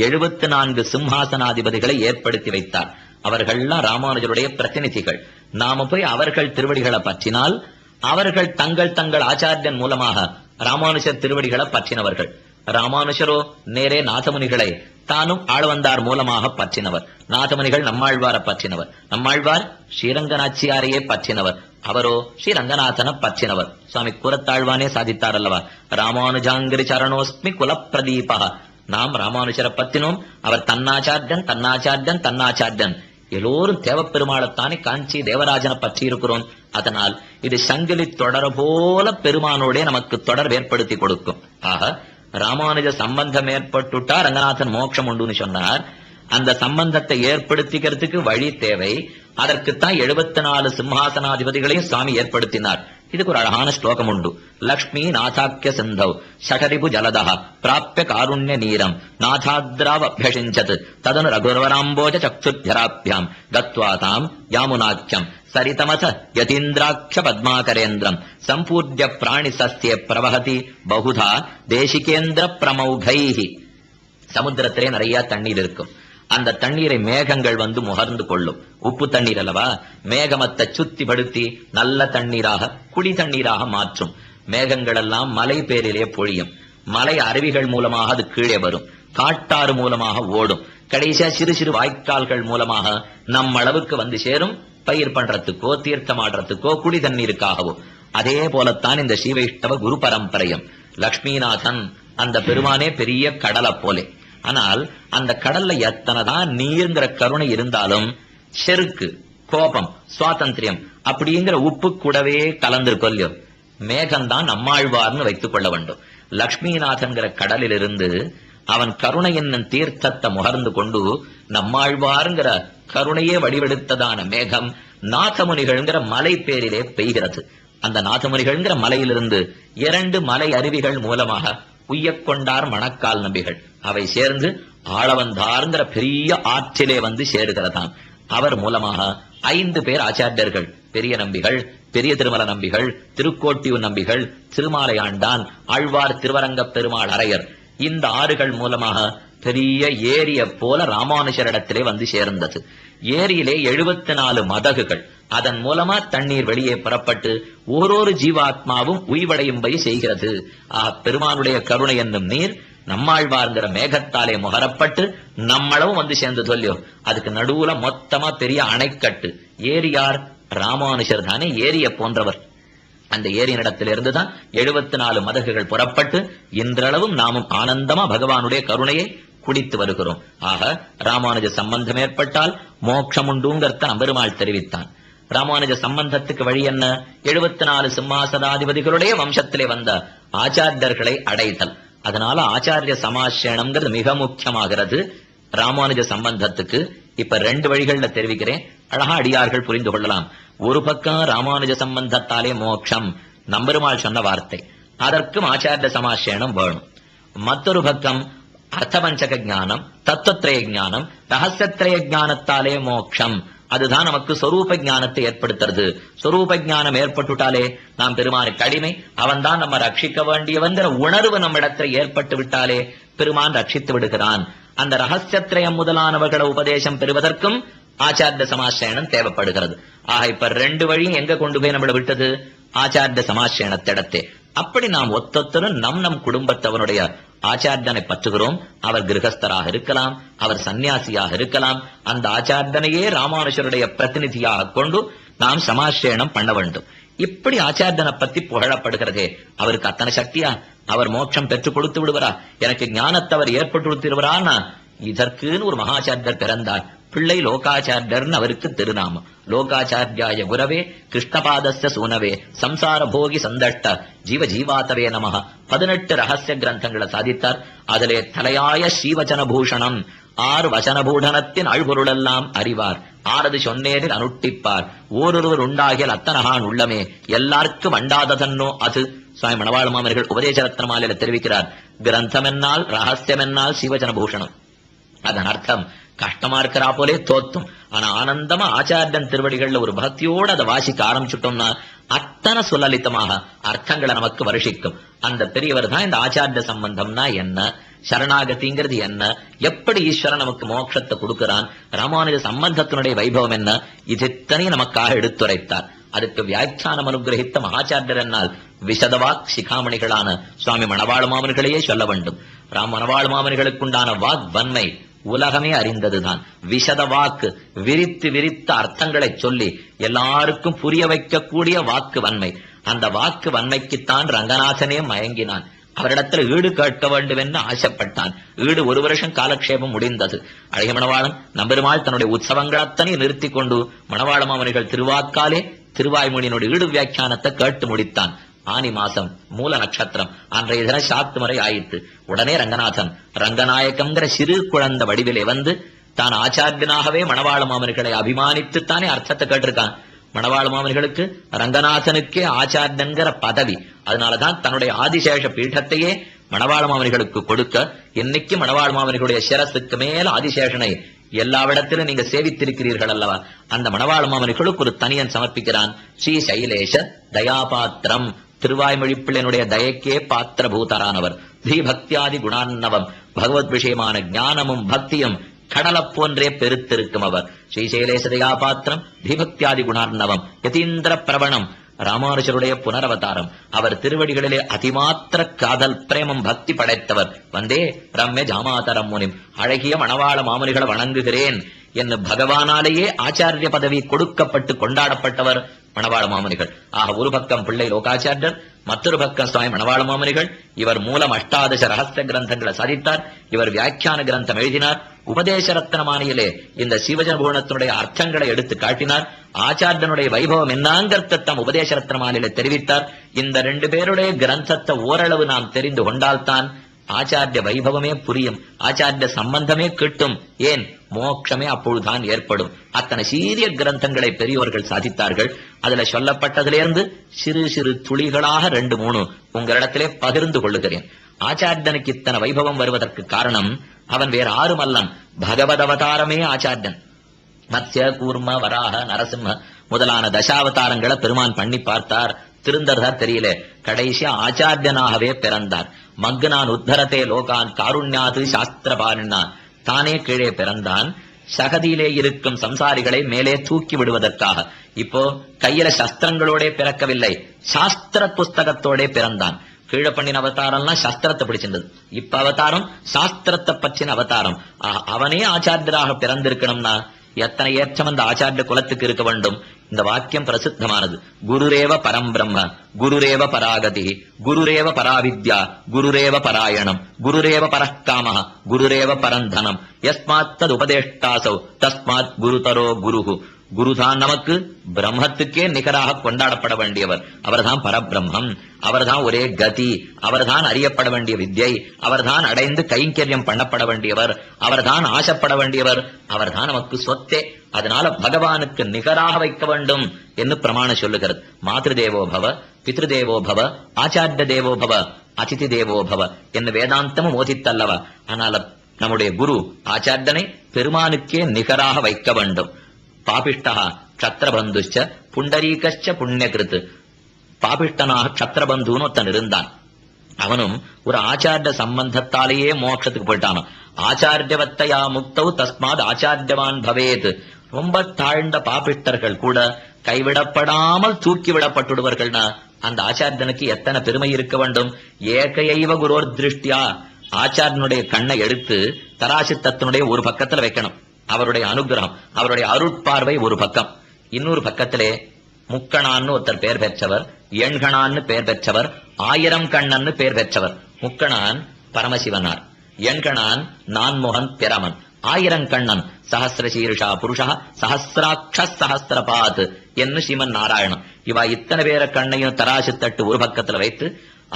74 சிம்ஹாசனாதிபதிகளை ஏற்படுத்தி வைத்தார். அவர்கள்லாம் ராமானுஜருடைய பிரதிநிதிகள். நாம போய் அவர்கள் திருவடிகளை பற்றினால் அவர்கள் தங்கள் ஆச்சாரியன் மூலமாக ராமானுஜர் திருவடிகளை பற்றினவர்கள். ராமானுஜரோ நேரே நாதமுனிகளை தானும் ஆளவந்தார் மூலமாக பற்றினவர். நாதமுனிகள் நம்மாழ்வாரை பற்றினவர். நம்மாழ்வார் ஸ்ரீரங்கநாச்சியாரையே பற்றினவர். அவரோ ஸ்ரீரங்கநாதனை பற்றினவர். சுவாமி கூரத்தாழ்வானே சாதித்தார் அல்லவா, ராமானுஜாங்கிரி சரணோஸ்மி குலப்பிரதீபா. நாம் ராமானுஜரை பத்தினோம். அவர் தன்னாச்சாரியன் தன்னாச்சாரியன் தன்னாச்சாரியன். எல்லோரும் தேவப்பெருமாளைத்தானே காஞ்சி தேவராஜனை பற்றி இருக்கிறோம். அதனால் இது சங்கிலி தொடர போல பெருமானோட நமக்கு தொடர்பு ஏற்படுத்தி கொடுக்கும். ஆக ராமானுஜ சம்பந்தம் ஏற்பட்டுட்டா ரங்கநாதன் மோட்சம் உண்டுன்னு சொன்னார். அந்த சம்பந்தத்தை ஏற்படுத்திக்கிறதுக்கு வழி தேவை. அதற்குத்தான் 74 சிம்ஹாசனாதிபதிகளையும் சுவாமி ஏற்படுத்தினார். இதுக்கு ஒரு அழகான ஸ்லோகம் உண்டு. லக்ஷ்மி நாதாக்கிய சிந்தவ் ஷடரிபு ஜலதா பிராப்ய காருண்ய நீரம் நாதாத்ராவ் அபியசிஞ்சத் ததனு ரகுர்வராம்போஜ சக்ஷுத்யராப்யாம் கத்வாதாம் யாமுனாக்கியம் சரிதமச யதீந்திராட்ச பத்மாகரேந்திரம் சம்பூர்ய பிராணி சஸ்ய பிரவஹதி பகுதா தேசிகேந்திர பிரமௌகைஹி. சமுத்திரத்திலே நிறைய தண்ணீர் இருக்கும். அந்த தண்ணீரை மேகங்கள் வந்து முகர்ந்து கொள்ளும். உப்பு தண்ணீர் அல்லவா, மேகமத்தை சுத்தி படுத்தி நல்ல தண்ணீராக குடி தண்ணீராக மாற்றும். மேகங்கள் எல்லாம் மலை பேரிலே பொழியும். மலை அருவிகள் மூலமாக அது கீழே வரும். காட்டாறு மூலமாக ஓடும். கடைசியா சிறு சிறு வாய்க்கால்கள் மூலமாக நம் அளவுக்கு வந்து சேரும். பயிர் பண்றதுக்கோ தீர்த்தமாடுறதுக்கோ குடி தண்ணீருக்காகவோ. அதே போலத்தான் இந்த ஸ்ரீவைஷ்ணவ குரு பரம்பரையும். லக்ஷ்மிநாதன் அந்த பெருமானே பெரிய கடலை போலே. ஆனால் அந்த கடல்ல எத்தனைதான் நீர்ங்கிற கருணை இருந்தாலும் செருக்கு, கோபம், சுவாதந்திரியம் அப்படிங்கிற உப்பு கூடவே கலந்திருக்கோ இல்லையோ. மேகம்தான் நம்மாழ்வார்னு வைத்துக் கொள்ள வேண்டும். லக்ஷ்மிநாதன்கிற கடலிலிருந்து அவன் கருணை என்னும் தீர்த்தத்தை முகர்ந்து கொண்டு நம்மாழ்வார்ங்கிற கருணையே வடிவெடுத்ததான மேகம் நாதமுனிகள்ங்கிற மலை பேரிலே பெய்கிறது. அந்த நாதமுனிகள்ங்கிற மலையிலிருந்து 2 மலை அருவிகள் மூலமாக உய்யக் கொண்டார் மணக்கால் நம்பிகள். அவை சேர்ந்து ஆளவந்தார்ங்கிற பெரிய ஆற்றிலே வந்து சேருகிறதாம். அவர் மூலமாக 5 பேர் ஆச்சாரியர்கள். பெரிய நம்பிகள், பெரிய திருமல நம்பிகள், திருக்கோட்டியூர் நம்பிகள், திருமாலையாண்டான், ஆழ்வார் திருவரங்கப் பெருமாள் அரையர். இந்த ஆறுகள் மூலமாக பெரிய ஏரிய போல ராமானுஜரிடத்திலே வந்து சேர்ந்தது. ஏரியிலே 74 மதகுகள். அதன் மூலமா தண்ணீர் வெளியே புறப்பட்டு ஓரொரு ஜீவாத்மாவும் உய்வடையும்படி செய்கிறது. பெருமானுடைய கருணை என்னும் நீர் நம்மாழ்வார்ங்கிற மேகத்தாலே முகரப்பட்டு நம்மளவும் வந்து சேர்ந்து சொல்லியோ. அதுக்கு நடுவுல மொத்தமா பெரிய அணைக்கட்டு. ஏரியார் ராமானுஜர் தானே ஏரிய போன்றவர். அந்த ஏரியினிடத்திலிருந்துதான் 74 மதகுகள் புறப்பட்டு இன்றளவும் நாமும் ஆனந்தமா பகவானுடைய கருணையை குடித்து வருகிறோம். ஆக ராமானுஜ சம்பந்தம் ஏற்பட்டால் மோட்சம் உண்டுங்கிறத நம்பெருமாள் தெரிவித்தான். ராமானுஜ சம்பந்தத்துக்கு வழி என்ன? 74 சிம்மாசனாதிபதிகளுடைய வம்சத்திலே வந்த ஆச்சாரியர்களை அடைதல். அதனால ஆச்சாரிய சமாசேனம்ங்கிறது மிக முக்கியமாகிறது ராமானுஜ சம்பந்தத்துக்கு. இப்ப 2 வழிகள்ல தெரிவிக்கிறேன், அழகா அடியார்கள் புரிந்து கொள்ளலாம். ஒரு பக்கம் ராமானுஜ சம்பந்தத்தாலே மோட்சம் நம்பெருமாள் சொன்ன வார்த்தை, அதற்கும் ஆச்சாரிய சமாசேனம் வேணும். மற்றொரு பக்கம் அர்த்தபஞ்சக ஞானம், தத்துவத்ரய ஞானம், ரகசியத்ரய ஞானத்தாலே மோட்சம். அதுதான் நமக்கு சொரூப ஞானத்தை ஏற்படுத்துறது. சொரூப ஞானம் ஏற்பட்டுட்டாலே நாம் பெருமானுக்கு அடிமை, அவன் தான் நம்ம ரட்சிக்க வேண்டியவங்கிற உணர்வு நம்ம இடத்துல ஏற்பட்டு விட்டாலே பெருமான் ரட்சித்து விடுகிறான். அந்த ரகசியத்ரயம் முதலானவர்களை உபதேசம் பெறுவதற்கும் ஆச்சாரிய சமாசேனம் தேவைப்படுகிறது. ஆக இப்ப 2 வழியும் எங்க கொண்டு போய் நம்மளை விட்டது? ஆச்சாரிய சமாசேனத்திடத்தே. அப்படி நாம் ஒத்தொத்தரும் நம் குடும்பத்தவனுடைய ஆச்சாரியனை பற்றுகிறோம். அவர் கிரகஸ்தராக இருக்கலாம், அவர் சன்னியாசியாக இருக்கலாம். அந்த ஆச்சாரியனையே ராமானுஜருடைய பிரதிநிதியாக கொண்டு நாம் சமாசேனம் பண்ண வேண்டும். இப்படி ஆச்சாரியனை பத்தி புகழப்படுகிறதே, அவருக்கு அத்தனை சக்தியா? அவர் மோட்சம் பெற்றுக் கொடுத்து விடுவாரா? எனக்கு ஞானத்தவர் ஏற்பட்டு கொடுத்துருவாரா? இதற்குன்னு ஒரு மகாச்சாரியர் பிறந்தார். பிள்ளை லோகாச்சாரியர்னு அவருக்கு திருநாமம். லோகாச்சாரியாய குரவே கிருஷ்ணபாதஸ்ய சூனவே சம்சார போகி சந்தஷ்ட ஜீவ ஜீவாத்தவே நமஹ 18 ரகசிய கிரந்தங்களை சாதித்தார். அதிலே தலையாய ஸ்ரீவச்சன பூஷணம் 6 வசனபூஷணத்தின் அழ்பொருளெல்லாம் அறிவார். 6 சொன்னேரில் அனுட்டிப்பார். ஓரொருவர் உண்டாகியல் அத்தனகான் உள்ளமே எல்லாருக்கும் அண்டாததன்னோ அது. சுவாமி மணவாள மாமர்கள் உபதேச ரத்னமாலையில தெரிவிக்கிறார். கிரந்தம் என்னால் ரகசியம் என்னால் ஸ்ரீவச்சன பூஷணம். அதன் அர்த்தம் கஷ்டமா இருக்கிறா போலே தோத்தும், ஆனா ஆனந்தமா ஆச்சாரியன் திருவடிகள்ல ஒரு பக்தியோடு அதை வாசிக்க ஆரம்பிச்சுட்டோம்னா அத்தனை சுலலிதமாக அர்த்தங்களை நமக்கு வருஷிக்கும். அந்த பெரியவர் தான் இந்த ஆச்சாரிய சம்பந்தம்னா என்ன, சரணாகதிங்கிறது என்ன, எப்படி ஈஸ்வரன் நமக்கு மோட்சத்தை கொடுக்கிறான், ராமானுஜ சம்பந்தத்தினுடைய வைபவம் என்ன, இது இத்தனையும் நமக்காக எடுத்துரைத்தார். அதுக்கு வியாக்கியானம் அனுகிரகித்த மகாச்சாரியர் என்னால் விசதவாக் சிகாமணிகளான சுவாமி மணவாள மாமன்களையே சொல்ல வேண்டும். மணவாள மாமன்களுக்குண்டான வாக் வன்மை உலகமே அறிந்ததுதான். விசத வாக்கு, விரித்து விரித்த அர்த்தங்களை சொல்லி எல்லாருக்கும் புரிய வைக்கக்கூடிய வாக்கு வன்மை. அந்த வாக்கு வன்மைக்குத்தான் ரங்கநாதனே மயங்கினான். அவரிடத்துல ஈடு கேட்க வேண்டும் என்று ஆசைப்பட்டான். ஈடு 1 வருஷம் காலக்ஷேபம் முடிந்தது. அழகிய மணவாளன் நம்பெருமாள் தன்னுடைய உற்சவங்கள் அத்தனை நிறுத்தி கொண்டு மணவாள மாமனிகள் திருவாக்காலே திருவாய்மொழியினுடைய ஈடு வியாக்கியானத்தை கேட்டு முடித்தான். ஆனி மாசம் மூல நட்சத்திரம் அன்றைய தினம் சாத்துமறை ஆயிற்று. உடனே ரங்கநாதன் ரங்கநாயகம்ங்கிற சிறு குழந்தை வடிவிலே வந்து தான் ஆச்சாரியனாகவே மணவாள மாமனிகளை அபிமானித்துத்தானே அர்த்தத்தை கேட்டிருக்கான். மணவாள மாமனிகளுக்கு ரங்கநாதனுக்கே ஆச்சாரியன்கிற பதவி. அதனாலதான் தன்னுடைய ஆதிசேஷ பீഠத்தையே மணவாள மாமனிகளுக்கு கொடுக்க, இன்னைக்கு மணவாள மாமனிகளுடைய சிரசுக்கு மேல ஆதிசேஷனை எல்லாவிடத்திலும் நீங்க சேவித்திருக்கிறீர்கள் அல்லவா, அந்த மணவாள மாமனிகளுக்கு ஒரு தனியன் சமர்ப்பிக்கிறான். ஸ்ரீ சைலேஷ தயாபாத்திரம், திருவாய்மொழிப்பிள்ளையினுடைய தயக்கே பாத்திரபூதரானவர். தீபக்தியாதி குணான்னவம், பகவத் விஷயமான ஞானமும் பக்தியும் கடலை போன்றே பெருத்திருக்கும் அவர். ஸ்ரீசைலேச தயாபாத்திரம், தீபக்தியாதி குணார்ணவம், யதீந்திர பிரவணம், ராமானுஜருடைய புனரவதாரம். அவர் திருவடிகளிலே அதிமாத்திர காதல் பிரேமம் பக்தி படைத்தவர். வந்தே ரம்ய ஜாமாதரம் முனிம், அழகிய மணவாள மாமுனிகளை வணங்குகிறேன் என்று பகவானாலேயே ஆச்சாரிய பதவி கொடுக்கப்பட்டு கொண்டாடப்பட்டவர் மணவாள மாமுனிகள். ஆக ஒரு பக்கம் பிள்ளை லோகாச்சாரியர், மற்றொரு பக்கம் சுவாமி மணவாள மாமுனிகள். இவர் மூலம் 18 ரகசிய கிரந்தங்களை சாதித்தார். இவர் வியாக்கியான கிரந்தம் எழுதினார். உபதேச ரத்னமானியிலே இந்த சிவஜனபூரணத்தினுடைய அர்த்தங்களை எடுத்து காட்டினார். ஆச்சாரியனுடைய வைபவம் என்னாங்கர்த்த தம் உபதேச ரத்னமானியிலே தெரிவித்தார். இந்த 2 பேருடைய கிரந்தத்தை ஓரளவு நாம் தெரிந்து கொண்டால்தான் ஆச்சாரிய வைபவமே புரியும், ஆச்சாரிய சம்பந்தமே கிட்டும். ஏன், மோட்சமே அப்பொழுதுதான் ஏற்படும். அத்தனை சீரிய கிரந்தங்களை பெரியோர்கள் சாதித்தார்கள். அதுல சொல்லப்பட்டதிலிருந்து சிறு சிறு துளிகளாக 2-3 உங்களிடத்திலே பகிர்ந்து கொள்ளுகிறேன். ஆச்சாரியனுக்கு இத்தனை வைபவம் வருவதற்கு காரணம் அவன் வேற ஆறும் அல்லன், பகவத் அவதாரமே ஆச்சாரியன். மத்ய கூர்ம வராக நரசிம்ம முதலான தசாவதாரங்களை பெருமான் பண்ணி பார்த்தார். திருந்தர்தா தெரியல, கடைசியா ஆச்சாரியனாகவே பிறந்தார். மக்னான் உத்தரத்தே லோகான் காருண்யாது சாஸ்திரபாரினான், தானே கீழே பிறந்தான். சகதியிலே இருக்கும் சம்சாரிகளை மேலே தூக்கி விடுவதற்காக. இப்போ கையில சஸ்திரங்களோட பிறக்கவில்லை, சாஸ்திர புஸ்தகத்தோட பிறந்தான். கீழே பண்ணின அவதாரம்லாம் சாஸ்திரத்தை பிடிச்சிருந்தது. இப்ப அவதாரம் சாஸ்திரத்தை பற்றின அவதாரம். அவனே ஆச்சாரியராக பிறந்திருக்கணும்னா எத்தனை ஏற்றம் அந்த ஆச்சாரிய குலத்துக்கு இருக்க வேண்டும். இந்த வாக்கியம் பிரசித்தமானது. குருரேவ பரம் பிரம்ம, குருரேவ பராகதி, குருரேவ பராவித்யா, குருரேவ பராயணம், குருரேவ பரக்காம, குருரேவ பரந்தனம், யஸ்மாத் தது உபதேஷ்டாசௌ தஸ்மாத் குருதரோ குருஹு. குருதான் நமக்கு பிரம்மத்துக்கே நிகராக கொண்டாடப்பட வேண்டியவர். அவர்தான் பரபிரம்மம், அவர்தான் ஒரே கதி, அவர்தான் அறியப்பட வேண்டிய வித்யை, அவர்தான் அடைந்து கைங்கரியம் பண்ணப்பட வேண்டியவர், அவர்தான் ஆசைப்பட வேண்டியவர், அவர்தான் நமக்கு சொத்தே. அதனால பகவானுக்கு நிகராக வைக்க வேண்டும் என்று பிரமாணம் சொல்லுகிறது. மாத்ரு தேவோ பவ, பித்ரு தேவோ பவ, ஆச்சாரிய தேவோ பவ, அதிதி தேவோ பவ என்று வேதாந்தமும் ஓதித்தல்லவா. அதனால நம்முடைய குரு ஆச்சாரியனை பெருமானுக்கே நிகராக வைக்க வேண்டும். பாபிஷ்டா க்ஷத்ரபந்துச்ச புண்டரீகச்ச புண்ணியகிருத், பாபிஷ்டனாக க்ஷத்ரபந்துன்னு ஒருத்தன் இருந்தான். அவனும் ஒரு ஆச்சாரிய சம்பந்தத்தாலேயே மோட்சத்துக்கு போயிட்டானோ. ஆச்சாரியவத்தையா முக்தௌ தஸ்மாத் ஆச்சாரியவான் பவேத். ரொம்ப தாழ்ந்த பாபிஷ்டர்கள் கூட கைவிடப்படாமல் தூக்கி விடப்பட்டுடுவார்கள்னா அந்த ஆச்சாரியனுக்கு எத்தனை பெருமை இருக்க வேண்டும். ஏகையைவ குரோர் திருஷ்டியா, ஆச்சாரியனுடைய கண்ணை எடுத்து தராசித்தத்தினுடைய ஒரு பக்கத்துல வைக்கணும். அவருடைய அனுகிரகம், அவருடைய அருட்பார்வை ஒரு பக்கம். இன்னொரு பக்கத்திலே முக்கணான்னு ஒருத்தர் பெயர் பெற்றவர், எண்கணான்னு பெயர் பெற்றவர், 1000 கண்ணன்னு பெயர் பெற்றவர். முக்கணான் பரமசிவனார், எண்கணான் நான்முகன் பிரமன், 1000 கண்ணன் சஹசிரசீருஷா புருஷா சஹசிராட்ச சஹசிரபாத் என்று ஸ்ரீமன் நாராயணன். இவா இத்தனை பேர கண்ணையும் தராசு தட்டு ஒரு பக்கத்துல வைத்து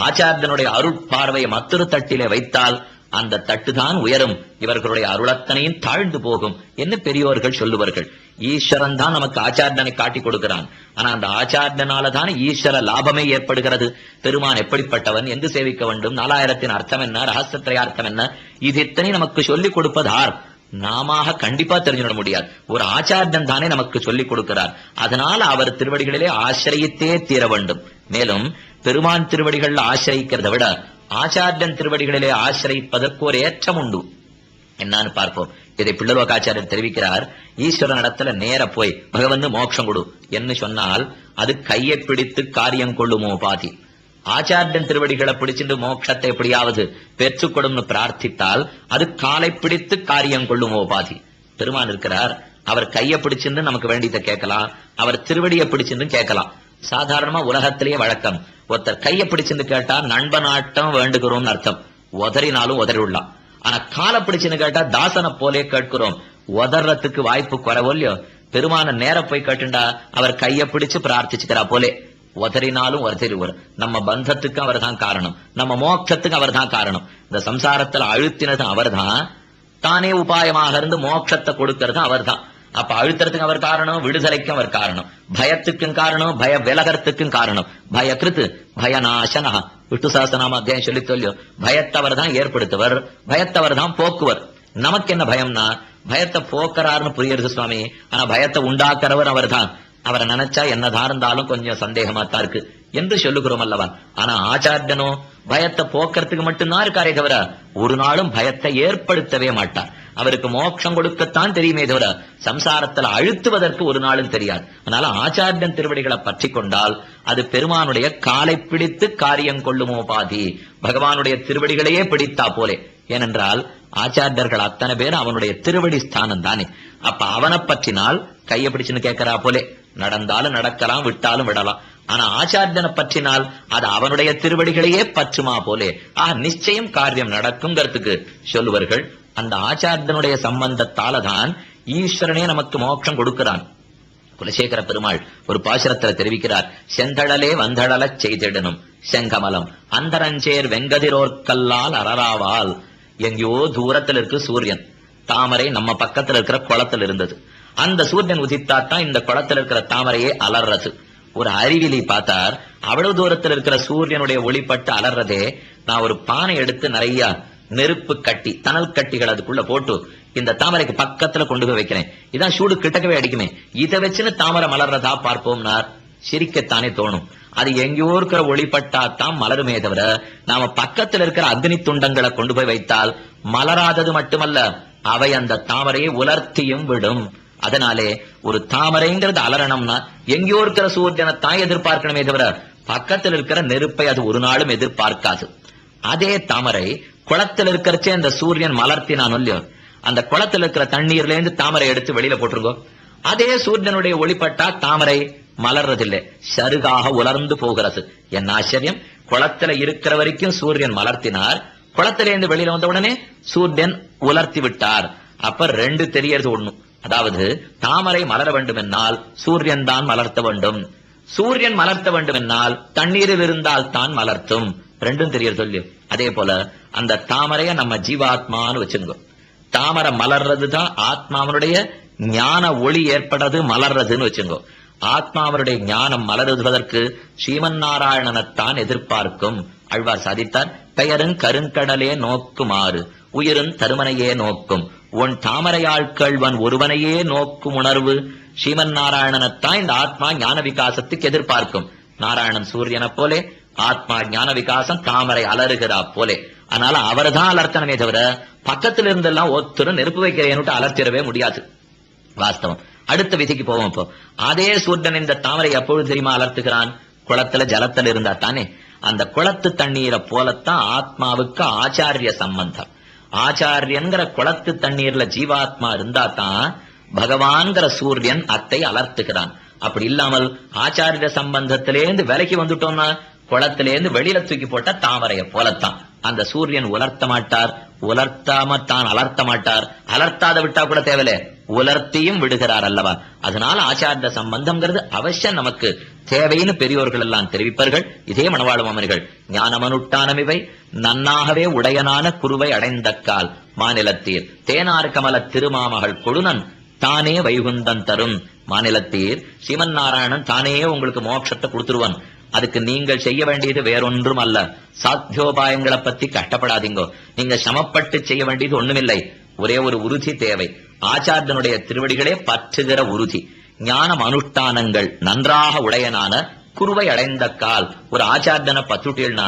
ஆச்சாரியனுடைய அருட்பார்வையை மற்றொரு தட்டிலே வைத்தால் அந்த தட்டுதான் உயரும், இவர்களுடைய அருளத்தனையும் தாழ்ந்து போகும் என்று பெரியோர்கள் சொல்லுவார்கள். ஈஸ்வரன் தான் நமக்கு ஆச்சாரியனை காட்டி கொடுக்கிறான். ஆனா அந்த ஆச்சாரியனாலதான் ஈஸ்வர லாபமே ஏற்படுகிறது. பெருமான் எப்படிப்பட்டவன், எங்கு சேவிக்க வேண்டும், 4000 அர்த்தம் என்ன, ரகசியத்திரையார்த்தம் என்ன, இது இத்தனை நமக்கு சொல்லிக் கொடுப்பதார் நாம கண்டிப்பா தெரிஞ்சுட முடியாது. ஒரு ஆச்சாரியன் தானே நமக்கு சொல்லிக் கொடுக்கிறார். அதனால அவர் திருவடிகளிலே ஆசிரியத்தே தீர வேண்டும். மேலும் பெருமான் திருவடிகள் ஆசிரியிக்கிறத விட ஆச்சாரியன் திருவடிகளிலே ஆசிரியிப்பதற்கு ஒரு ஏற்றம் உண்டு. என்னன்னு பார்ப்போம். இதை பிள்ளலோகாச்சாரியர் தெரிவிக்கிறார். ஈஸ்வரன் இடத்துல நேர போய் பகவன் மோட்சம் கொடு என்று சொன்னால் அது கையை பிடித்து காரியம் கொள்ளுமோ பாதி. ஆச்சாரியன் திருவடிகளை பிடிச்சிட்டு மோட்சத்தை எப்படியாவது பெற்றுக்கொடும்னு பிரார்த்தித்தால் அது காலை பிடித்து காரியம் கொள்ளுமோ பாதி. பெருமான் இருக்கிறார், அவர் கையை பிடிச்சிருந்து நமக்கு வேண்டியதை கேட்கலாம், அவர் திருவடியை பிடிச்சிருந்து கேட்கலாம். சாதாரணமா உலகத்திலேயே வழக்கம், ஒருத்தர் கையை பிடிச்சிருந்து கேட்டா நண்பனாட்டம் வேண்டுகிறோம்னு அர்த்தம், உதறினாலும் உதறி உள்ளாம். ஆனா காலை பிடிச்சுன்னு கேட்டா தாசனை போலே கேட்கிறோம், உதறத்துக்கு வாய்ப்பு குறைவோ இல்லையோ. பெருமான நேர போய் கேட்டுண்டா அவர் கையை பிடிச்சு பிரார்த்திச்சுக்கிறா போலே, உதறினாலும் உதறிவர். நம்ம பந்தத்துக்கு அவர் தான் காரணம், நம்ம மோட்சத்துக்கு அவர் தான் காரணம். இந்த சம்சாரத்துல அழுத்தினது அவர் தான், தானே உபாயமாக இருந்து மோட்சத்தை கொடுக்கிறது அவர் தான். அப்ப அழுத்தறதுக்கு அவர் காரணம், விடுதலைக்கும் அவர் காரணம், பயத்துக்கும் காரணம், பய விலகத்துக்கும் காரணம். பயகிருத்து பயநாசனா விஷ்ணு சாஸ்திரநாம அத்தியாயம் சொல்லி சொல்லியோ, பயத்தவர் தான் ஏற்படுத்துவர், பயத்தவர் தான் போக்குவர். நமக்கு என்ன பயம்னா பயத்தை போக்குறாருன்னு புரியுறது சுவாமி, ஆனா பயத்தை உண்டாக்குறவர் அவர் தான். அவரை நினைச்சா என்னதான் இருந்தாலும் கொஞ்சம் சந்தேகமா தான் இருக்கு என்று சொல்லுகிறோம் அல்லவா. ஆனா ஆச்சாரியனோ பயத்தை போக்குறதுக்கு மட்டும்தான் இருக்காரே தவிர ஒரு நாளும் பயத்தை ஏற்படுத்தவே மாட்டார். அவருக்கு மோட்சம் கொடுக்கத்தான் தெரியுமே தவிர சம்சாரத்துல அழுத்துவதற்கு ஒரு நாளும் தெரியாது. அதனால ஆச்சாரியன் திருவடிகளை பற்றி கொண்டால் அது பெருமானுடைய காலை பிடித்து காரியம் கொள்ளுமோ பாதி, பகவானுடைய திருவடிகளையே பிடித்தா போலே. ஏனென்றால் ஆச்சாரியர்கள் அத்தனை பேர் அவனுடைய திருவடி ஸ்தானம் தானே. அப்ப அவனை பற்றினால் கையை பிடிச்சுன்னு கேட்கிறா போலே, நடந்தாலும் நடக்கலாம், விட்டாலும் விடலாம். ஆனா ஆச்சாரியனை பற்றினால் அது அவனுடைய திருவடிகளையே பற்றுமா போலே. நிச்சயம் காரியம் நடக்குங்கிறதுக்கு சொல்லுவார்கள். அந்த ஆச்சாரியனுடைய சம்பந்தத்தாலதான் ஈஸ்வரனே நமக்கு மோட்சம் கொடுக்கிறான். குலசேகர பெருமாள் ஒரு பாசுரத்துல தெரிவிக்கிறார், செந்தழலே வந்தழல செய்திடனும் செங்கமலம் அந்தரஞ்சேர் வெங்கதிரோர்கல்லால் அரராவால். எங்கேயோ தூரத்தில் இருக்கு சூரியன், தாமரை நம்ம பக்கத்துல இருக்கிற குளத்துல இருந்தது. அந்த சூரியன் உதித்தாத்தான் இந்த குளத்துல இருக்கிற தாமரையே அலர்றது. ஒரு அறிவிலி பார்த்தார், அவ்வளவு தூரத்தில் இருக்கிற சூரியனுடைய ஒளிப்பட்டு அலர்றதே. நான் ஒரு பானை எடுத்து நிறைய நெருப்பு கட்டி தணல் கட்டிகள் அதுக்குள்ள போட்டு இந்த தாமரைக்கு பக்கத்துல கொண்டு போய் வைக்கிறேன், இதான் சூடு கிட்டக்கவே அடிக்குமே, இதை வச்சுன்னு தாமரை மலர்றதா பார்ப்போம்னார். சிரிக்கத்தானே தோணும். அது எங்கேயோ இருக்கிற ஒளிப்பட்டாத்தான் மலருமே தவிர நாம பக்கத்துல இருக்கிற அக்னி துண்டங்களை கொண்டு போய் வைத்தால் மலராதது மட்டுமல்ல, அவை அந்த தாமரையை உலர்த்தியும் விடும். அதனாலே ஒரு தாமரைங்கிறது அலரணம்னா எங்கேயோ இருக்கிற சூரியனை தான் எதிர்பார்க்கணுமே தவிர பக்கத்தில் இருக்கிற நெருப்பை அது ஒரு நாளும் எதிர்பார்க்காது. அதே தாமரை குளத்தில் இருக்கிறச்சே அந்த சூரியன் மலர்த்தினான் இல்லையோ, அந்த குளத்தில் இருக்கிற தண்ணீர்ல இருந்து தாமரை எடுத்து வெளியில போட்டுருங்கோ, அதே சூரியனுடைய ஒளிப்பட்டா தாமரை மலர்றதில்லை, சருகாக உலர்ந்து போகிறது. என்ன ஆச்சரியம்! குளத்துல இருக்கிற வரைக்கும் சூரியன் மலர்த்தினார், குளத்திலிருந்து வெளியில வந்த உடனே சூரியன் உலர்த்தி விட்டார். அப்ப ரெண்டு தெரியறது ஒண்ணு, அதாவது தாமரை மலர வேண்டும் என்னால் சூரியன் தான் மலர்த்த வேண்டும், சூரியன் மலர்த்த வேண்டும் என்னால் தண்ணீரில் இருந்தால் தான் மலர்த்தும். ரெண்டும் தெரியறது சொல்லி. அதே போல அந்த தாமரைய நம்ம ஜீவாத்மான்னு வச்சுங்க, தாமரை மலர்றதுதான் ஆத்மாவனுடைய ஞான ஒளி ஏற்படுறது மலர்றதுன்னு வச்சுங்க. ஆத்மாவனுடைய ஞானம் மலருவதற்கு ஸ்ரீமன் நாராயணனைத்தான் எதிர்பார்க்கும். ஆழ்வார் சாதித்தார், பெயரும் கருங்கடலே நோக்குமாறு உயிரும் தருமனையே நோக்கும் உன் தாமரையாள் கேள்வன் ஒருவனையே நோக்கும் உணர்வு. ஸ்ரீமன் நாராயணனைத்தான் இந்த ஆத்மா ஞான விகாசத்துக்கு எதிர்பார்க்கும். நாராயணன் சூரியனை போலே ஆத்மா ஞான விகாசம் தாமரை அலறுகிறா போலே. அதனால அவர் தான் அலர்த்தனமே தவிர பக்கத்துல இருந்தெல்லாம் ஒத்துரும் நெருப்பு வைக்கிறேன்னு அலர்த்திடவே முடியாது. வாஸ்தவம். அடுத்த விதிக்கு போவோம். இப்போ அதே சூரியன் இந்த தாமரை எப்பொழுது தெரியுமா அலர்த்துகிறான்? குளத்துல ஜலத்துல இருந்தா தானே. அந்த குளத்து தண்ணீரை போலத்தான் ஆத்மாவுக்கு ஆச்சாரிய சம்பந்தம். ஆச்சாரியன்கிற குளத்து தண்ணீர்ல ஜீவாத்மா இருந்தா தான் பகவான்கிற சூரியன் அத்தை அலர்த்துகிறான். அப்படி இல்லாமல் ஆச்சாரிய சம்பந்தத்திலேருந்து விலகி வந்துட்டோம்னா குளத்திலேருந்து வெளியில தூக்கி போட்ட தாமரைய போலத்தான். அந்த சூரியன் உலர்த்த மாட்டார், உலர்த்தாம தான் அலர்த்த மாட்டார், அலர்த்தாத விட்டா கூட தேவையில்லை, உலர்த்தியும் விடுகிறார் அல்லவா. அதனால ஆச்சாரிய சம்பந்தம்ங்கிறது அவசியம் நமக்கு தேவைன்னு பெரியோர்கள் எல்லாம் தெரிவிப்பார்கள். இதே மணவாள மாமனிகள் ஞானமனுட்டானமிவை நன்னாகவே உடையனான குருவை அடைந்தக்கால் மாநிலத்தீர் தேனார் கமல திருமாமகள் கொடுனன் தானே வைகுந்தன் தரும். மாநிலத்தீர் ஸ்ரீமன் நாராயணன் தானே உங்களுக்கு மோட்சத்தை கொடுத்துருவான். அதுக்கு நீங்கள் செய்ய வேண்டியது வேறொன்றும் அல்ல. சாத்தியோபாயங்களை பத்தி கஷ்டப்படாதீங்கோ. நீங்க சமப்பட்டு செய்ய வேண்டியது ஒண்ணுமில்லை. ஒரே ஒரு உறுதி தேவை, ஆச்சாரியனுடைய திருவடிகளே பற்றுகிற உறுதி. ஞானம் அனுஷ்டானங்கள் நன்றாக உடையனான குருவை அடைந்த கால். ஒரு ஆச்சாரியனை பத்துட்டீள்னா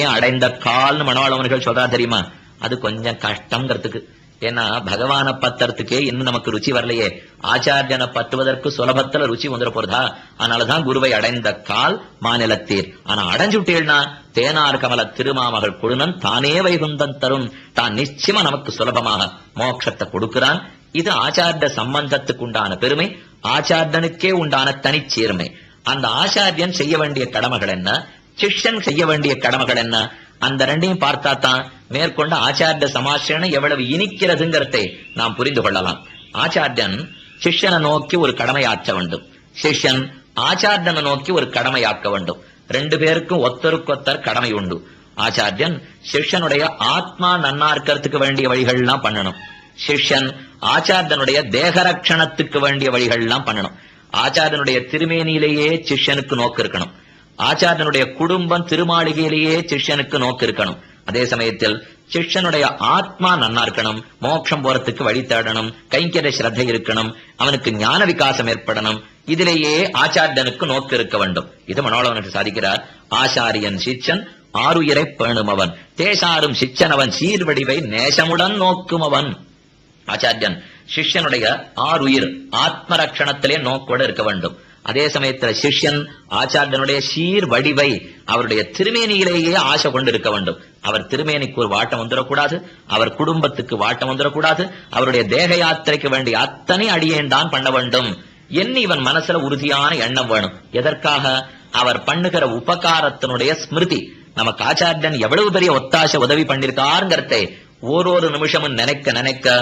ஏன் அடைந்த கால்னு மனவாளவர்கள் சொல்றா தெரியுமா? அது கொஞ்சம் கஷ்டம்ங்கிறதுக்கு. ஏன்னா பகவான பத்துறதுக்கே இன்னும் நமக்கு ருச்சி வரலையே. ஆச்சாரியனை பற்றுவதற்கு சுலபத்துல ருச்சி வந்துட போறதா? அதனாலதான் குருவை அடைந்த கால் மாநிலத்தீர். ஆனா அடைஞ்சுட்டீள்னா தேனார் கமல திருமாமகள் கொடுனன் தானே வைகுந்தம் தரும். தான் நிச்சயமா நமக்கு சுலபமாக மோட்சத்தை கொடுக்கிறான். இது ஆச்சாரிய சம்பந்தத்துக்கு உண்டான பெருமை, ஆச்சாரியனுக்கே உண்டான தனிச்சீர்மை. அந்த ஆச்சாரியன் செய்ய வேண்டிய கடமைகள் என்ன, சிஷ்யன் செய்ய வேண்டிய கடமைகள் என்ன, அந்த ரெண்டையும் பார்த்தா தான் மேற்கொண்ட ஆச்சாரிய சமாசனம் எவ்வளவு இனிக்கிறதுங்கிறதை நாம் புரிந்து கொள்ளலாம். ஆச்சாரியன் சிஷ்யனை நோக்கி ஒரு கடமையாற்ற வேண்டும், சிஷ்யன் ஆச்சாரியனை நோக்கி ஒரு கடமையாக்க வேண்டும். ரெண்டு பேருக்கும் ஒத்தருக்கொத்தர் கடமை உண்டு. ஆச்சாரியன் சிஷ்யனுடைய ஆத்மா நன்னா இருக்கிறதுக்கு வேண்டிய வழிகள்லாம் பண்ணணும், சிஷ்யன் ஆச்சாரியனுடைய தேகரட்சணத்துக்கு வேண்டிய வழிகள்லாம் பண்ணணும். ஆச்சாரியனுடைய திருமேனியிலேயே சிஷ்யனுக்கு நோக்கு இருக்கணும், ஆச்சாரியனுடைய குடும்பம் திருமாளிகையிலேயே சிஷ்யனுக்கு நோக்கு இருக்கணும். அதே சமயத்தில் சிஷ்யனுடைய ஆத்மா நன்னா இருக்கணும், மோட்சம் போறதுக்கு வழி தேடணும், கைங்கரிய ஸ்ரத்தை இருக்கணும், அவனுக்கு ஞான விகாசம் ஏற்படணும். இதிலேயே ஆச்சாரியனுக்கு நோக்கு இருக்க வேண்டும். இது மனோளவனுக்கு சாதிக்கிறார். ஆச்சாரியன் சிஷ்யன் ஆறுயிரை பேணுமவன், தேசாரும் சிஷ்யன் அவன் சீர்வடிவை நேசமுடன் நோக்குமவன். ஆச்சாரியன் சிஷ்யனுடைய ஆறுயிர் ஆத்ம ரட்சணத்திலே நோக்கோடு இருக்க வேண்டும். அதே சமயத்துல சிஷ்யன் ஆச்சாரியனுடைய சீர் வடிவை அவருடைய திருமேனியிலேயே ஆசை கொண்டு இருக்க வேண்டும். அவர் திருமேனிக்கு ஒரு வாட்டம் வந்துடக்கூடாது, அவர் குடும்பத்துக்கு வாட்டம் வந்துடக்கூடாது, அவருடைய தேக யாத்திரைக்கு வேண்டிய அத்தனை அடியேன் பண்ண வேண்டும் என்ன இவன் மனசுல உறுதியான எண்ணம் வேணும். எதற்காக? அவர் பண்ணுகிற உபகாரத்தினுடைய ஸ்மிருதி. நமக்கு ஆச்சாரியன் எவ்வளவு பெரிய ஒத்தாசை உதவி பண்ணிருக்காருங்கிறதை ஒரு நிமிஷமும் நினைக்க நினைக்க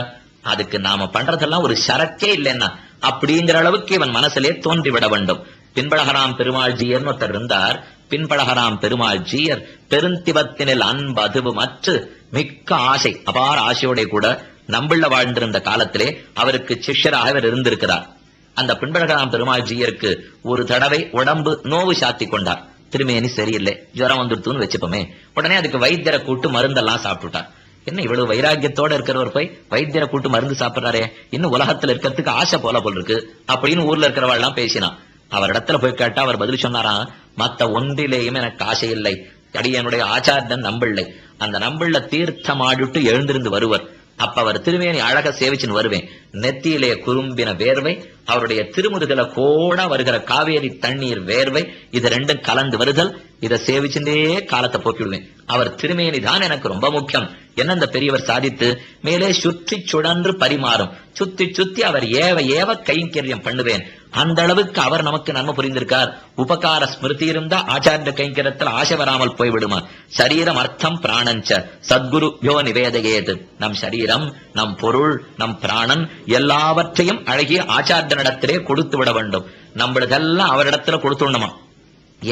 அதுக்கு நாம பண்றதெல்லாம் ஒரு சரக்கே இல்லைன்னா அப்படிங்கிற அளவுக்கு இவன் மனசிலே தோன்றிவிட வேண்டும். பின்பழகராம் பெருமாள் ஜீயர்னு ஒருத்தர் இருந்தார். பின்பழகராம் பெருமாள் ஜீயர் பெருந்திவத்தினில் அன்பு அதுவு மற்ற மிக்க ஆசை, அபார ஆசையோட கூட நம்பிள்ள வாழ்ந்திருந்த காலத்திலே அவருக்கு சிஷ்யராக இவர் இருந்திருக்கிறார். அந்த பின்பழகராம் பெருமாள் ஜீயருக்கு ஒரு தடவை உடம்பு நோவு சாத்தி கொண்டார். திருமேனி சரியில்லை, ஜுரம் வந்துடுத்துன்னு வச்சுப்போமே. உடனே அதுக்கு வைத்தியரை கூட்டு மருந்தெல்லாம் சாப்பிட்டுட்டார். என்ன இவ்வளவு வைராக்கியத்தோட இருக்கிறவர் போய் வைத்தியரை கூட்டு மருந்து சாப்பிடுறாரே, இன்னும் உலகத்துல இருக்கிறதுக்கு ஆசை போல இருக்கு அப்படின்னு ஊர்ல இருக்கிறவள் எல்லாம் பேசினான். அவர் இடத்துல போய் கேட்டா அவர் பதில் சொன்னாராம், மத்த ஒன்றிலேயும் எனக்கு ஆசை இல்லை, அடியனுடைய ஆச்சாரியன் நம்பிள்ளை, அந்த நம்பிள்ள தீர்த்தம் ஆடிட்டு எழுந்திருந்து வருவர். அப்ப அவர் திருமேனி அழக சேவிச்சுன்னு வருவேன். நெத்தியிலே குறும்பின வேர்வை, அவருடைய திருமுதுகல கோட வருகிற காவேரி தண்ணீர் வேர்வை, இது ரெண்டும் கலந்து வருதல், இதை சேவிச்சுட்டே காலத்தை போக்கிடுவேன். அவர் திருமேனி தான் எனக்கு ரொம்ப முக்கியம் என்ன இந்த பெரியவர் சாதித்து மேலே சுற்றி சுழன்று பரிமாறும். சுத்தி சுத்தி அவர் ஏவ ஏவ கைங்கரியம் பண்ணுவேன். அந்த அளவுக்கு அவர் நமக்கு நன்மை புரிந்திருக்கார். உபகார ஸ்மிருதி இருந்தா ஆச்சாரிய கைங்கரியத்தில் ஆசை வராமல் போய்விடுமா. சரீரம் அர்த்தம் பிராணஞ்ச சத்குரு யோ நிவேதையேது. நம் சரீரம், நம் பொருள், நம் பிராணன் எல்லாவற்றையும் அழகிய ஆச்சாரியனிடத்திலே கொடுத்து விட வேண்டும். நம்மளதெல்லாம் அவரிடத்துல கொடுத்துடணுமா.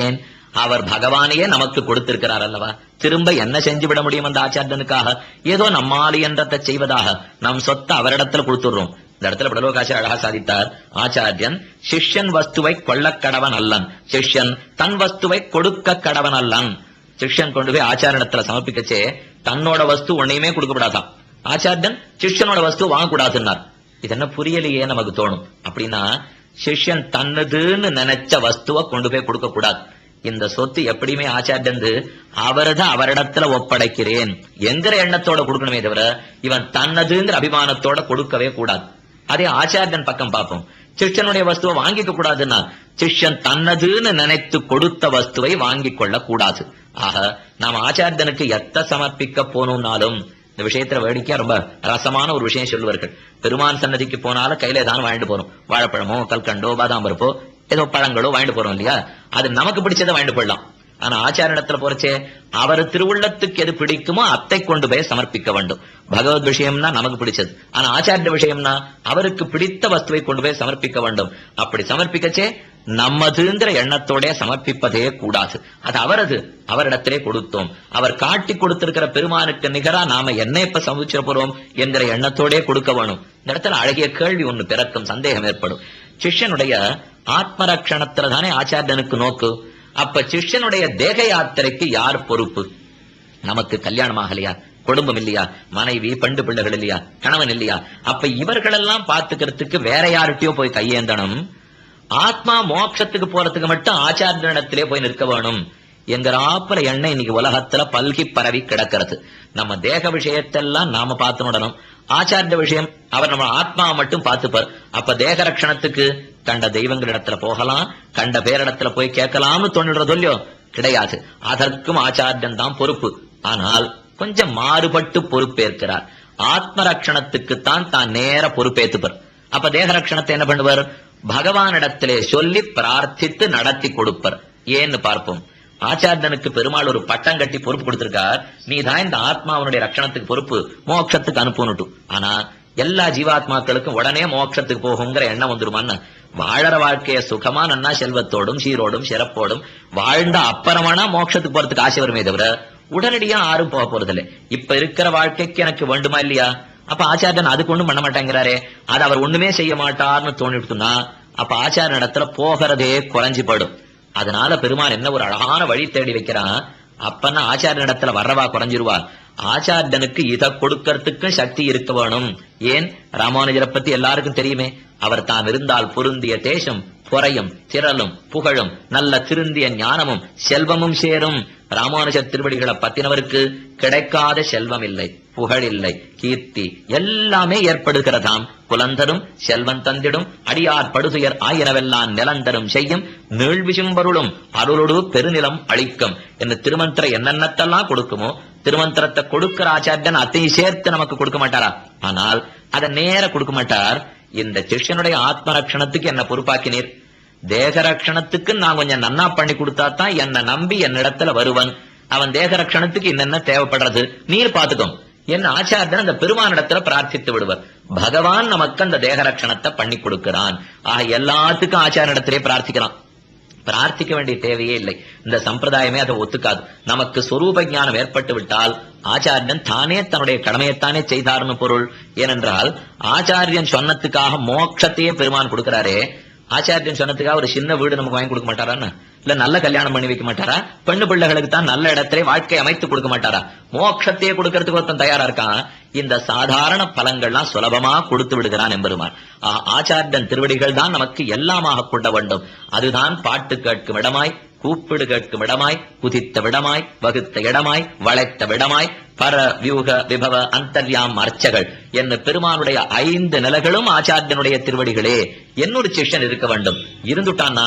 ஏன்? அவர் பகவானையே நமக்கு கொடுத்திருக்கிறார் அல்லவா. திரும்ப என்ன செஞ்சு விட முடியும் அந்த ஆச்சாரியனுக்காக? ஏதோ நம்மால் என்றதை செய்வதாக நம் சொத்தை அவரிடத்துல கொடுத்துடுறோம். இந்த இடத்துல படலோகாசி அழகா சாதித்தார். ஆச்சாரியன் சிஷ்யன் வஸ்துவை கொள்ள கடவன் அல்லன், சிஷ்யன் தன் வஸ்துவை கொடுக்க கடவன் அல்லன். சிஷ்யன் கொண்டு போய் ஆச்சாரியனத்துல சமர்ப்பிக்கச்சே தன்னோட வஸ்து ஒன்னையுமே கொடுக்கப்படாதான், ஆச்சாரியன் சிஷ்யனோட வஸ்து வாங்கக்கூடாதுன்னார். இது என்ன புரியலையே நமக்கு தோணும். அப்படின்னா சிஷ்யன் தன்னதுன்னு நினைச்ச வஸ்துவை கொண்டு போய் கொடுக்க கூடாது. இந்த சொத்து எப்படியுமே ஆச்சாரியன் அவர்தான் அவரிடத்துல ஒப்படைக்கிறேன் என்கிற எண்ணத்தோட கொடுக்கணுமே தவிர இவன் தன்னதுங்கிற அபிமானத்தோட கொடுக்கவே கூடாது. அதே ஆச்சாரியன் பக்கம் பார்ப்போம். சிஷ்யனுடைய வஸ்துவை வாங்கிக்க கூடாதுன்னா சிஷ்யன் தன்னதுன்னு நினைத்து கொடுத்த வஸ்துவை வாங்கிக் கொள்ள கூடாது. ஆக நாம் ஆச்சாரியனுக்கு எத்த சமர்ப்பிக்க போனோம்னாலும் இந்த விஷயத்துல வேடிக்கையா ரொம்ப ரசமான ஒரு விஷயம் சொல்லுவார்கள். பெருமான் சன்னதிக்கு போனாலும் கையில ஏதாவது வாங்கிட்டு போறோம். வாழைப்பழமோ கல்கண்டோ பாதாம் பருப்போ ஏதோ பழங்களோ வாங்கிட்டு போறோம் இல்லையா. அது நமக்கு பிடிச்சதை வாங்கிட்டு போயிடலாம். ஆனா ஆச்சாரியனிடத்துல போறச்சே அவர் திருவுள்ளத்துக்கு எது பிடிக்குமோ அத்தை கொண்டு போய் சமர்ப்பிக்க வேண்டும். பகவத் விஷயம்னா நமக்கு பிடிச்சது, ஆனா ஆச்சாரிய விஷயம்னா அவருக்கு பிடித்த வஸ்துவை கொண்டு போய் சமர்ப்பிக்க வேண்டும். அப்படி சமர்ப்பிக்கச்சே நம்மதுங்கிற எண்ணத்தோட சமர்ப்பிப்பதே கூடாது. அது அவரது, அவரிடத்திலே கொடுத்தோம். அவர் காட்டி கொடுத்திருக்கிற பெருமானுக்கு நிகரா நாம என்ன இப்ப சமைச்சிட போறோம் என்கிற எண்ணத்தோட கொடுக்க வேணும். இந்த இடத்துல அழகிய கேள்வி ஒண்ணு பிறக்கும், சந்தேகம் ஏற்படும். சிஷ்யனுடைய ஆத்மரட்சணத்துல தானே ஆச்சாரியனுக்கு நோக்கு. அப்ப சிஷ்யனுடைய தேக யாத்திரைக்கு யார் பொறுப்பு? நமக்கு கல்யாணம் ஆகலையா, குடும்பம் இல்லையா, மனைவி பெண்டு பிள்ளைகள் இல்லையா, கணவன் இல்லையா, அப்ப இவர்களெல்லாம் பார்த்துக்கிறதுக்கு வேற யார்கிட்டயோ போய் கையேந்தணும். ஆத்மா மோட்சத்துக்கு போறதுக்கு மட்டும் ஆச்சாரியனிடத்திலே போய் நிற்க வேணும். என்கிறாப்புல எண்ணெய் இன்னைக்கு உலகத்துல பல்கி பரவி கிடக்கிறது. நம்ம தேக விஷயத்தெல்லாம் நாம பார்த்துடணும். ஆச்சாரிய விஷயம் அவர் நம்ம ஆத்மாவை மட்டும் பார்த்துப்பார். அப்ப தேக ரட்சணத்துக்கு கண்ட தெய்வங்களிடத்துல போகலாம், கண்ட பேரிடத்துல போய் கேட்கலாம்னு தோணிடுறது இல்லையோ, கிடையாது. அதற்கும் ஆச்சாரியன் தான் பொறுப்பு. ஆனால் கொஞ்சம் மாறுபட்டு பொறுப்பேற்கிறார். ஆத்ம ரட்சணத்துக்குத்தான் தான் நேர பொறுப்பேற்றுப்பார். அப்ப தேக ரட்சணத்தை என்ன பண்ணுவார்? பகவானிடத்திலே சொல்லி பிரார்த்தித்து நடத்தி கொடுப்பார். ஏன்னு பார்ப்போம். ஆச்சாரியனுக்கு பெருமாள் ஒரு பட்டம் கட்டி பொறுப்பு கொடுத்திருக்கார். நீ தான் இந்த ஆத்மாவனுடைய ரட்சணத்துக்கு பொறுப்பு, மோட்சத்துக்கு அனுப்புனுட்டு. ஆனா எல்லா ஜீவாத்மாக்களுக்கும் உடனே மோட்சத்துக்கு போகுங்கிற எண்ணம் வந்துருமான்னு, வாழற வாழ்க்கைய சுகமா நன்னா செல்வத்தோடும் சீரோடும் சிறப்போடும் வாழ்ந்த அப்புறமானா மோட்சத்துக்கு போறதுக்கு ஆசை வருமே தவிர உடனடியா யாரும் போக போறதில்லை. இப்ப இருக்கிற வாழ்க்கைக்கு எனக்கு வேண்டுமா இல்லையா? அப்ப ஆச்சாரியன் அதுக்கு ஒண்ணும் பண்ண மாட்டேங்கிறாரே, அது அவர் ஒண்ணுமே செய்ய மாட்டார்னு தோணிட்டுனா அப்ப ஆச்சாரிய இடத்துல போகிறதே குறைஞ்சு படும். அதனால பெருமான் என்ன ஒரு அழகான வழி தேடி வைக்கிறான். அப்பன்னா ஆச்சாரிய இடத்துல வர்றவா குறைஞ்சிருவா. ஆச்சாரியனுக்கு இதை கொடுக்கறதுக்கும் சக்தி இருக்க வேணும். ஏன்? ராமானுஜரை பத்தி எல்லாருக்கும் தெரியுமே. அவர் தான் இருந்தால் பொருந்திய தேசம் பொறையும் திரளும் புகழும் நல்ல திருந்திய ஞானமும் செல்வமும் சேரும். ராமானுஜ திருவடிகளை பத்தினவருக்கு கிடைக்காத செல்வம் இல்லை, புகழ் இல்லை, கீர்த்தி எல்லாமே ஏற்படுகிறதாம். குலந்தரும் செல்வன் தந்திடும் அடியார் படுதுயர் ஆயிரவெல்லாம் நிலந்தரும் செய்யும் நீழ்விசும்பருளும் அருளோடு பெருநிலம் அளிக்கும் என்று திருமந்திரம் என்னென்னத்தெல்லாம் கொடுக்குமோ, திருமந்திரத்தை கொடுக்கிற ஆச்சாரியன் அத்தையும் சேர்த்து நமக்கு கொடுக்க மாட்டாரா? ஆனால் அதை நேர கொடுக்க மாட்டார். இந்த சிஷ்யனுடைய ஆத்ம ரட்சணத்துக்கு என்ன பொறுப்பாக்கினீர், தேக ரட்சணத்துக்கு நான் கொஞ்சம் நன்னா பண்ணி கொடுத்தா தான் என்ன நம்பி என்னிடத்துல வருவன். அவன் தேக ரட்சணத்துக்கு என்னென்ன தேவைப்படுறது நீர் பாத்துக்கும் என்ன ஆச்சாரியன் அந்த பெருமானிடத்துல பிரார்த்தித்து விடுவர். பகவான் நமக்கு அந்த தேக ரட்சணத்தை பண்ணி கொடுக்கிறான். ஆக எல்லாத்துக்கும் ஆச்சாரியனிடத்திலே பிரார்த்திக்கிறான். பிரார்த்திக்க வேண்டிய தேவையே இல்லை. இந்த சம்பிரதாயமே அதை ஒத்துக்காது. நமக்கு சொரூப ஞானம் ஏற்பட்டு விட்டால் ஆச்சாரியன் தானே தன்னுடைய கடமையைத்தானே செய்தார்னு பொருள். ஏனென்றால் ஆச்சாரியன் சொன்னதுக்காக மோட்சத்தையே பெருமான் கொடுக்கிறாரே, ஆச்சாரியன் சொன்னதுக்காக ஒரு சின்ன வீடு நமக்கு வாங்கி கொடுக்க மாட்டாரான்னு, இல்ல நல்ல கல்யாணம் பண்ணி வைக்க மாட்டாரா? பெண்ணு பிள்ளைகளுக்கு தான் நல்ல இடத்திலே வாழ்க்கை அமைத்து கொடுக்க மாட்டாரா? மோட்சத்தையே கொடுக்கறதுக்கு ஒருத்தன் தயாரா இருக்கான். இந்த சாதாரண பலங்கள்லாம் சுலபமா கொடுத்து விடுகிறான் எம்பெருமான். ஆச்சாரியன் திருவடிகள் தான் நமக்கு எல்லாமாக கொள்ள வேண்டும். அதுதான் பாட்டு கேட்கும் இடமாய், கூப்பிடு கேட்கும் இடமாய், குதித்த விடமாய், வகுத்த இடமாய், வளைத்த விடமாய், பர வியூக விபவ அந்தர்யாம் அர்ச்சகள் என்ன பெருமானுடைய 5 நிலைகளும் ஆச்சாரியனுடைய திருவடிகளே. என்னொரு சிஷ்யன் இருக்க வேண்டும். இருந்துட்டான்னா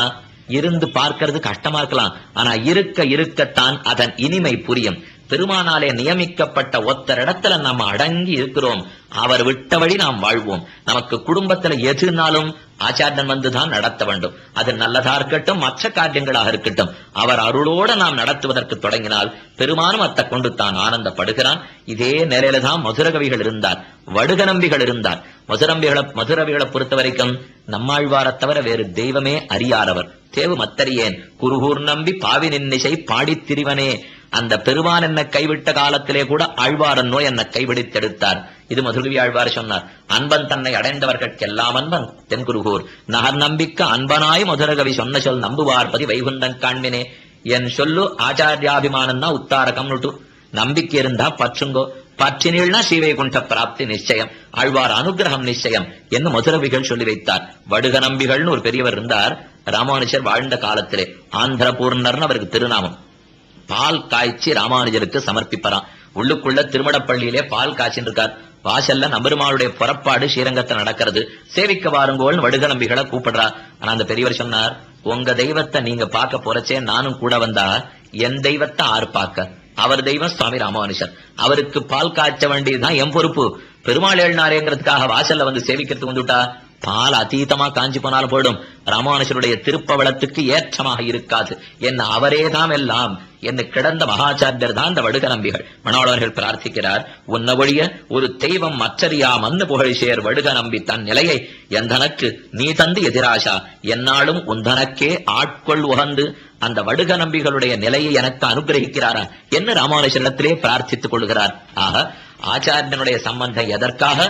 இருந்து பார்க்கிறது கஷ்டமா இருக்கலாம், ஆனா இருக்க இருக்கத்தான் அதன் இனிமை புரியும். பெருமானாலே நியமிக்கப்பட்ட ஒத்தர் இடத்துல நம்ம அடங்கி இருக்கிறோம். அவர் விட்ட வழி நாம் வாழ்வோம். நமக்கு குடும்பத்துல எதுனாலும் ஆச்சாரியன் வந்துதான் நடத்த வேண்டும். அது நல்லதா இருக்கட்டும், மற்ற காரியங்களாக இருக்கட்டும், அவர் அருளோட நாம் நடத்துவதற்கு தொடங்கினால் பெருமானும் அத்தை கொண்டு தான் ஆனந்தப்படுகிறான். இதே நிலையில தான் மதுரகவிகள் இருந்தார், வடுக நம்பிகள் இருந்தார். மதுரவிகளை பொறுத்த வரைக்கும் நம்மாழ்வாரை தவிர வேறு தெய்வமே அறியாதவர். தேவு மத்தறியேன் குருகூர் நம்பி பாவி நின்னிசை பாடித் திரிவனே. அந்த பெருமான் என்ன கைவிட்ட காலத்திலே கூட ஆழ்வாரன் நோய் என்ன கைவிடித்தெடுத்தார். இது மதுரவி ஆழ்வார் சொன்னார். அன்பன் தன்னை அடைந்தவர்கெல்லாம் அன்பன் தென்குருகூர் நகர் நம்பிக்க அன்பனாய் மதுரகவி சொன்ன சொல் நம்புவார்பதி வைகுந்தன் காண்பினே. என் சொல்லு ஆச்சாரியாபிமானம் தான் உத்தாரகம். நம்பிக்கை இருந்தா பற்றுங்கோ, பற்றினீள்னா ஸ்ரீவைகுண்ட பிராப்தி நிச்சயம், ஆழ்வார் அனுகிரகம் நிச்சயம் என்று மதுரவிகள் சொல்லி வைத்தார். வடுக நம்பிகள்னு ஒரு பெரியவர் இருந்தார். ராமானுஜர் வாழ்ந்த காலத்திலே ஆந்திரபூர்ணர்னு அவருக்கு திருநாமம். பால் காய்ச்சி ராமானுஜருக்கு சமர்ப்பிப்பறான். உள்ளுக்குள்ள திருமடப்பள்ளியிலே பால் காய்ச்சின்னு இருக்கார். வாசல்ல நம்பெருமாளுடைய புறப்பாடு ஸ்ரீரங்கத்தை நடக்கிறது. சேவிக்க வாருங்கோள்னு வடுக நம்பிகளை கூப்பிடுறா. ஆனா அந்த பெரியவர் சொன்னார், உங்க தெய்வத்தை நீங்க பார்க்க போறச்சே நானும் கூட வந்தா என் தெய்வத்தை ஆறு பார்க்க? அவர் தெய்வம் சுவாமி ராமானுஜர். அவருக்கு பால் காய்ச்ச வேண்டியதுதான் என் பொறுப்பு. பெருமாள் எழுநாரேங்கிறதுக்காக வாசல்ல வந்து சேவிக்கிறதுக்கு வந்துட்டா பால் அதீதமா காஞ்சி போனாலும் போயிடும். ராமானுஜருடைய திருப்பவளத்துக்கு ஏற்றமாக இருக்காது. என்ன அவரேதான் எல்லாம் என்ன கிடந்த மகாச்சாரியர் தான் இந்த வடுக நம்பிகள். மணவாளர்கள் பிரார்த்திக்கிறார், உன்ன வழிய ஒரு தெய்வம் மற்றறியா மண்ணு புகழ் சேர் வடுக நம்பி தன் நிலையை எந்தனக்கு நீ தந்து எதிராசா என்னாலும் உந்தனக்கே ஆட்கொள் உகந்து அந்த வடுக நம்பிகளுடைய நிலையை எனக்கு அனுகிரகிக்கிறாரா என்ன ராமானுஜரிடத்திலே பிரார்த்தித்துக் கொள்கிறார். ஆக ஆச்சாரியனுடைய சம்பந்தம் எதற்காக?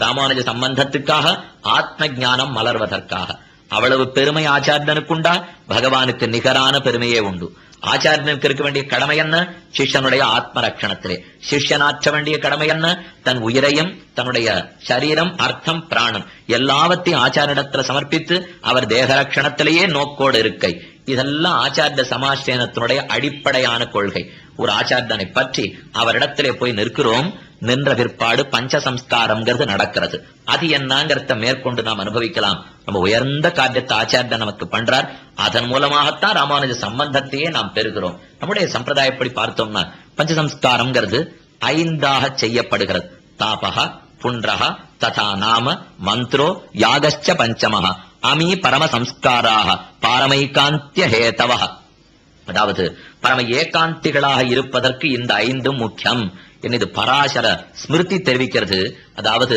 ராமானுஜ சம்பந்தத்துக்காக, ஆத்ம ஞானம் மலர்வதற்காக. அவ்வளவு பெருமை ஆச்சாரியனுக்குண்டா? பகவானுக்கு நிகரான பெருமையே உண்டு. ஆச்சாரியனுக்கு இருக்க வேண்டிய கடமை என்ன? சிஷ்யனுடைய ஆத்ம ரட்சணத்திலே. சிஷ்யனாற்ற வேண்டிய கடமை என்ன? தன் உயிரையும் தன்னுடைய சரீரம் அர்த்தம் பிராணம் எல்லாவற்றையும் ஆச்சாரியனிடத்துல சமர்ப்பித்து அவர் தேக ரட்சணத்திலேயே நோக்கோடு இருக்கை. இதெல்லாம் ஆச்சாரிய சமாசேனத்தினுடைய அடிப்படையான கொள்கை. ஒரு ஆச்சாரியனை பற்றி அவரிடத்திலே போய் நிற்கிறோம், நின்ற பிற்பாடு பஞ்சசம்ஸ்காரம்ங்கிறது நடக்கிறது. அது என்னங்கிறத மேற்கொண்டு நாம் அனுபவிக்கலாம். நம்ம உயர்ந்த காரியத்தை ஆச்சாரியன் நமக்கு பண்றார், அதன் மூலமாகத்தான் ராமானுஜ சம்பந்தத்தையே நாம் பெறுகிறோம். நம்முடைய சம்பிரதாயப்படி பார்த்தோம்னா பஞ்சசம்ஸ்காரம்ங்கிறது 5ஆக செய்யப்படுகிறது. தாபஹ, புண்ரஹ, ததா நாம, மந்த்ரோ, யாகச்ச பஞ்சமஹ, அமி பரம சம்ஸ்காராக பாரமைகாந்திய ஹேதவஹ. அதாவது பரம ஏகாந்திகளாக இருப்பதற்கு இந்த 5 முக்கியம். இது பராசர ஸ்மிருதி தெரிவிக்கிறது. அதாவது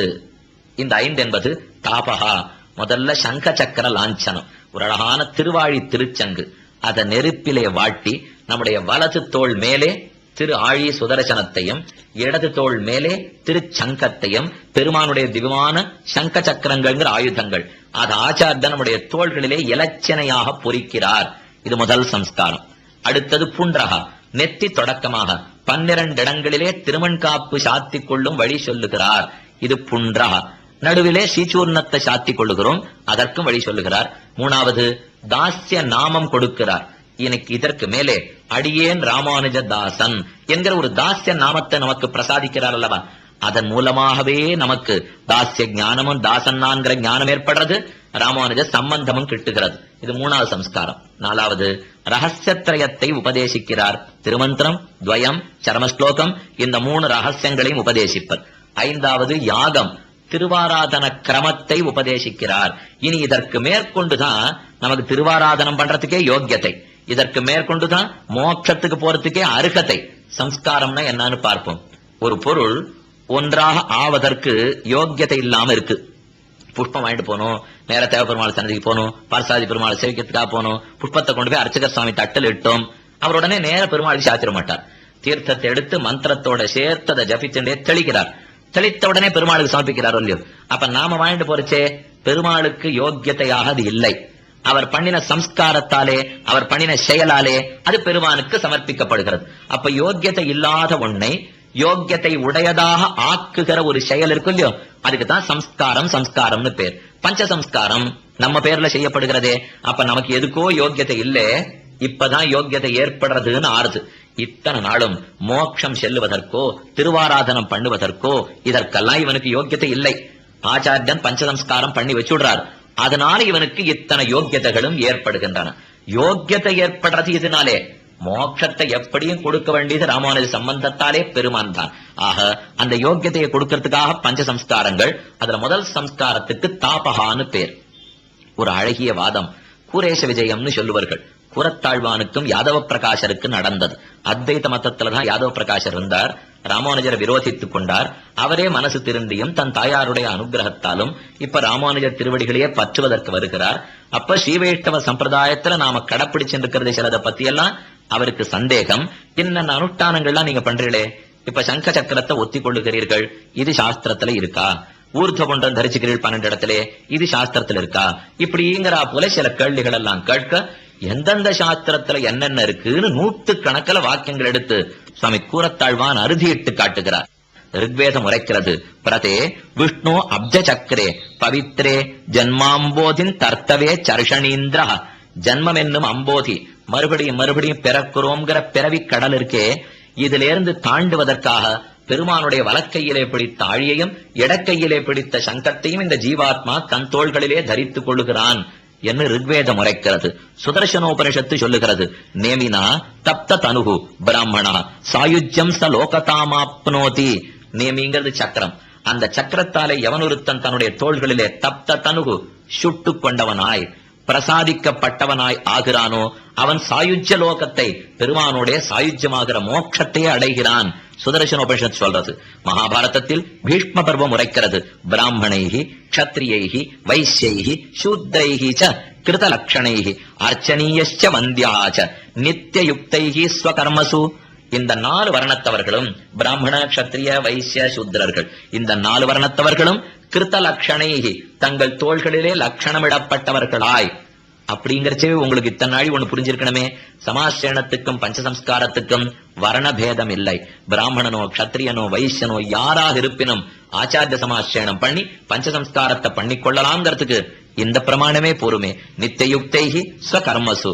இந்த 5 என்பது தாபகா, முதல்ல சங்க சக்கர லாஞ்சனம், ஒரு அழகான திருவாழி திருச்சங்கு, அதை நெருப்பிலே வாட்டி நம்முடைய வலது தோள் மேலே திரு ஆழி சுதர்சனத்தையும் இடது தோள் மேலே திருச்சங்கத்தையும் பெருமானுடைய திவ்யமான சங்க சக்கரங்கள்ங்கிற ஆயுதங்கள் அது ஆச்சாரியன் நம்முடைய தோள்களிலே இலச்சனையாக பொறிக்கிறார். இது முதல் சம்ஸ்காரம். அடுத்தது புண்ரகா, நெத்தி தொடக்கமாக 12 இடங்களிலே திருமண்காப்பு சாத்திக் கொள்ளும் வழி சொல்லுகிறார். இது புண்ரகா. நடுவிலே ஸ்ரீசூர்ணத்தை சாத்திக் கொள்ளுகிறோம், அதற்கும் வழி சொல்லுகிறார். 3வது தாஸ்ய நாமம் கொடுக்கிறார். எனக்கு இதற்கு மேலே அடியேன் ராமானுஜ தாசன் என்கிற ஒரு தாஸ்ய நாமத்தை நமக்கு பிரசாதிக்கிறார் அல்லவா, அதன் மூலமாகவே நமக்கு தாஸ்ய ஞானமும் தாசன்னான்கிற ஞானம் ஏற்படுறது, ராமானுஜ சம்பந்தமும் கிட்டுகிறது. இது 3வது சம்ஸ்காரம். 4வது ரகசியத்ரயத்தை உபதேசிக்கிறார். திருமந்திரம், துவயம், சரமஸ்லோகம், இந்த 3 ரகசியங்களையும் உபதேசிப்பர். 5வது யாகம், திருவாராதன கிரமத்தை உபதேசிக்கிறார். இனி இதற்கு மேற்கொண்டுதான் நமக்கு திருவாராதனம் பண்றதுக்கே யோக்கியத்தை, இதற்கு மேற்கொண்டுதான் மோட்சத்துக்கு போறதுக்கே அருகதை. சம்ஸ்காரம்னா என்னன்னு பார்ப்போம். ஒரு பொருள் ஒன்றாக ஆவதற்கு யோக்கியத்தை இல்லாம இருக்கு. புஷ்பம் வாங்கிட்டு போனோம், நேர தேவ பெருமாள் சன்னதிக்கு போனோம், பார்சாதி பெருமாள் சேவிக்கிறதுக்காக போனோம், புஷ்பத்தை கொண்டு போய் அர்ச்சகர் சுவாமி தட்டல் இட்டோம், அவர் உடனே நேர பெருமாளுக்கு சாத்திர மாட்டார். தீர்த்தத்தை எடுத்து மந்திரத்தோட சேர்த்ததை ஜபிச்சுட்டே தெளிக்கிறார். தெளித்த உடனே பெருமாளுக்கு சமர்ப்பிக்கிறார் இல்லையோ. அப்ப நாம வாங்கிட்டு போறச்சே பெருமாளுக்கு யோக்கியத்தையாக அது இல்லை. அவர் பண்ணின சம்ஸ்காரத்தாலே, அவர் பண்ணின செயலாலே அது பெருமானுக்கு சமர்ப்பிக்கப்படுகிறது. அப்ப யோக்கியத்தை இல்லாத ஒன்னை யோக்கியத்தை உடையதாக ஆக்குகிற ஒரு செயல் இருக்கு இல்லையோ, அதுக்கு தான் சம்ஸ்காரம், சம்ஸ்காரம்னு பேர். பஞ்சசம்ஸ்காரம் நம்ம பேர்ல செய்யப்படுகிறதே, அப்ப நமக்கு எதுக்கோ யோக்கியத்தை இல்லே, இப்பதான் யோக்கியத்தை ஏற்படுறதுன்னு ஆறுது. இத்தனை நாளும் மோட்சம் செல்லுவதற்கோ திருவாராதனம் பண்ணுவதற்கோ இதற்கெல்லாம் இவனுக்கு யோக்கியத்தை இல்லை. ஆச்சாரியன் பஞ்சசம்ஸ்காரம் பண்ணி வச்சுடுறார், அதனால இவனுக்கு இத்தனை யோக்கியதைகளும் ஏற்படுகின்றன. யோக்கியத்தை ஏற்படுறது இதனாலே, மோட்சத்தை எப்படியும் கொடுக்க வேண்டியது ராமானுஜ சம்பந்தத்தாலே பெருமான் தான். ஆக அந்த யோக்கியத்தையை கொடுக்கறதுக்காக பஞ்சசம்ஸ்காரங்கள். அதுல முதல் சம்ஸ்காரத்துக்கு தாபகான்னு பேர். ஒரு அழகிய வாதம் கூரேச விஜயம்னு சொல்லுவார்கள். குரத்தாழ்வானுக்கும் யாதவ பிரகாஷருக்கு நடந்தது. அத்வைத மதத்துலதான் யாதவ பிரகாஷர் இருந்தார். ராமானுஜரை விரோதித்துக் கொண்டார். அவரே மனசு திருந்தியும் தன் தாயாருடைய அனுகிரகத்தாலும் இப்ப ராமானுஜர் திருவடிகளையே பற்றுவதற்கு வருகிறார். அப்ப ஸ்ரீவைஷ்ணவ சம்பிரதாயத்துல நாம கடைப்பிடிச்சிருக்கிறது சிலதை பத்தி எல்லாம் அவருக்கு சந்தேகம். என்னென்ன அனுஷ்டானங்கள்லாம் நீங்க பண்றீங்களே, இப்ப சங்க சக்கரத்தை ஒத்தி கொள்ளுகிறீர்கள், இது சாஸ்திரத்துல இருக்கா? ஊர்த கொண்டம் தரிச்சுக்கிறீர்கள் 12 இடத்திலே, இது சாஸ்திரத்துல இருக்கா? இப்படிங்கிற போல சில கேள்விகள் எல்லாம் கேட்க எந்தெந்த சாஸ்திரத்துல என்னென்ன இருக்குன்னு 100கணக்கில் வாக்கியங்கள் எடுத்து சுவாமி கூரத்தாழ்வான் அறுதியிட்டு காட்டுகிறார். ரிக்வேதம் உரைக்கிறது, பிரதே விஷ்ணு அப்ஜ சக்கரே பவித்ரே ஜன்மாம்போதின் தர்த்தவே சர்ஷணீந்திர. ஜன்மம் என்னும் அம்போதி, மறுபடியும் மறுபடியும் பிறக்கிறோங்கிற பிறவி கடல் இருக்கே, இதுல இருந்து தாண்டுவதற்காக பெருமானுடைய வலக்கையிலே பிடித்த ஆழியையும் இடக்கையிலே பிடித்த சங்கத்தையும் இந்த ஜீவாத்மா தன் தோள்களிலே தரித்துக் கொள்ளுகிறான் என்று ரிக்வேதம் உரைக்கிறது. சுதர்சனோபனிஷத்து சொல்லுகிறது, நேமினா தப்த தனுகு பிராமணா சாயுஜ்யம் ச லோகதாமாப்னோதி. நேமிங்கிறது சக்கரம். அந்த சக்கரத்தாலே எவனொருத்தன் தன்னுடைய தோள்களிலே தப்த தனுகு சுட்டு கொண்டவனாய் பிரசாதிக்கப்பட்டவனாய் ஆகிறானோ அவன் சாயுஜ்ய லோகத்தை, பெருமானுடைய சாயுஜ்யமாகிற மோட்சத்தையே அடைகிறான். சுதர்சனோபனிஷத் சொல்றது. மகாபாரதத்தில் பீஷ்ம பர்வம் உரைக்கிறது, பிராமணைஹி க்ஷத்ரியைஹி வைஸ்யைஹி சூத்ரைஹி ச கிருதலக்ஷணைஹி அர்ச்சனீயஸ்ச வந்தியாச்ச நித்யயுக்தைஹி ஸ்வகர்மசு. இந்த 4 வர்ணத்தவர்களும், பிராமண க்ஷத்ரிய வைஸ்ய சூத்ரர்கள், இந்த 4 வர்ணத்தவர்களும் கிருத்த லட்சணைகி தங்கள் தோள்களிலே லட்சணமிடப்பட்டவர்களாய். அப்படிங்கிறச்சே உங்களுக்கு இத்தனை நாளி ஒண்ணு புரிஞ்சிருக்கணுமே, சமாசேனத்துக்கும் பஞ்சசம்ஸ்காரத்துக்கும் வர்ணபேதம் இல்லை. பிராமணனோ க்ஷத்ரியனோ வைசியனோ யாராக இருப்பினும் ஆச்சாரிய சமாசேனம் பண்ணி பஞ்சசம்ஸ்காரத்தை பண்ணிக்கொள்ளலாம்ங்கிறதுக்கு இந்த பிரமாணமே போருமே. நித்தியுக்தைஹி ஸ்வகர்மசு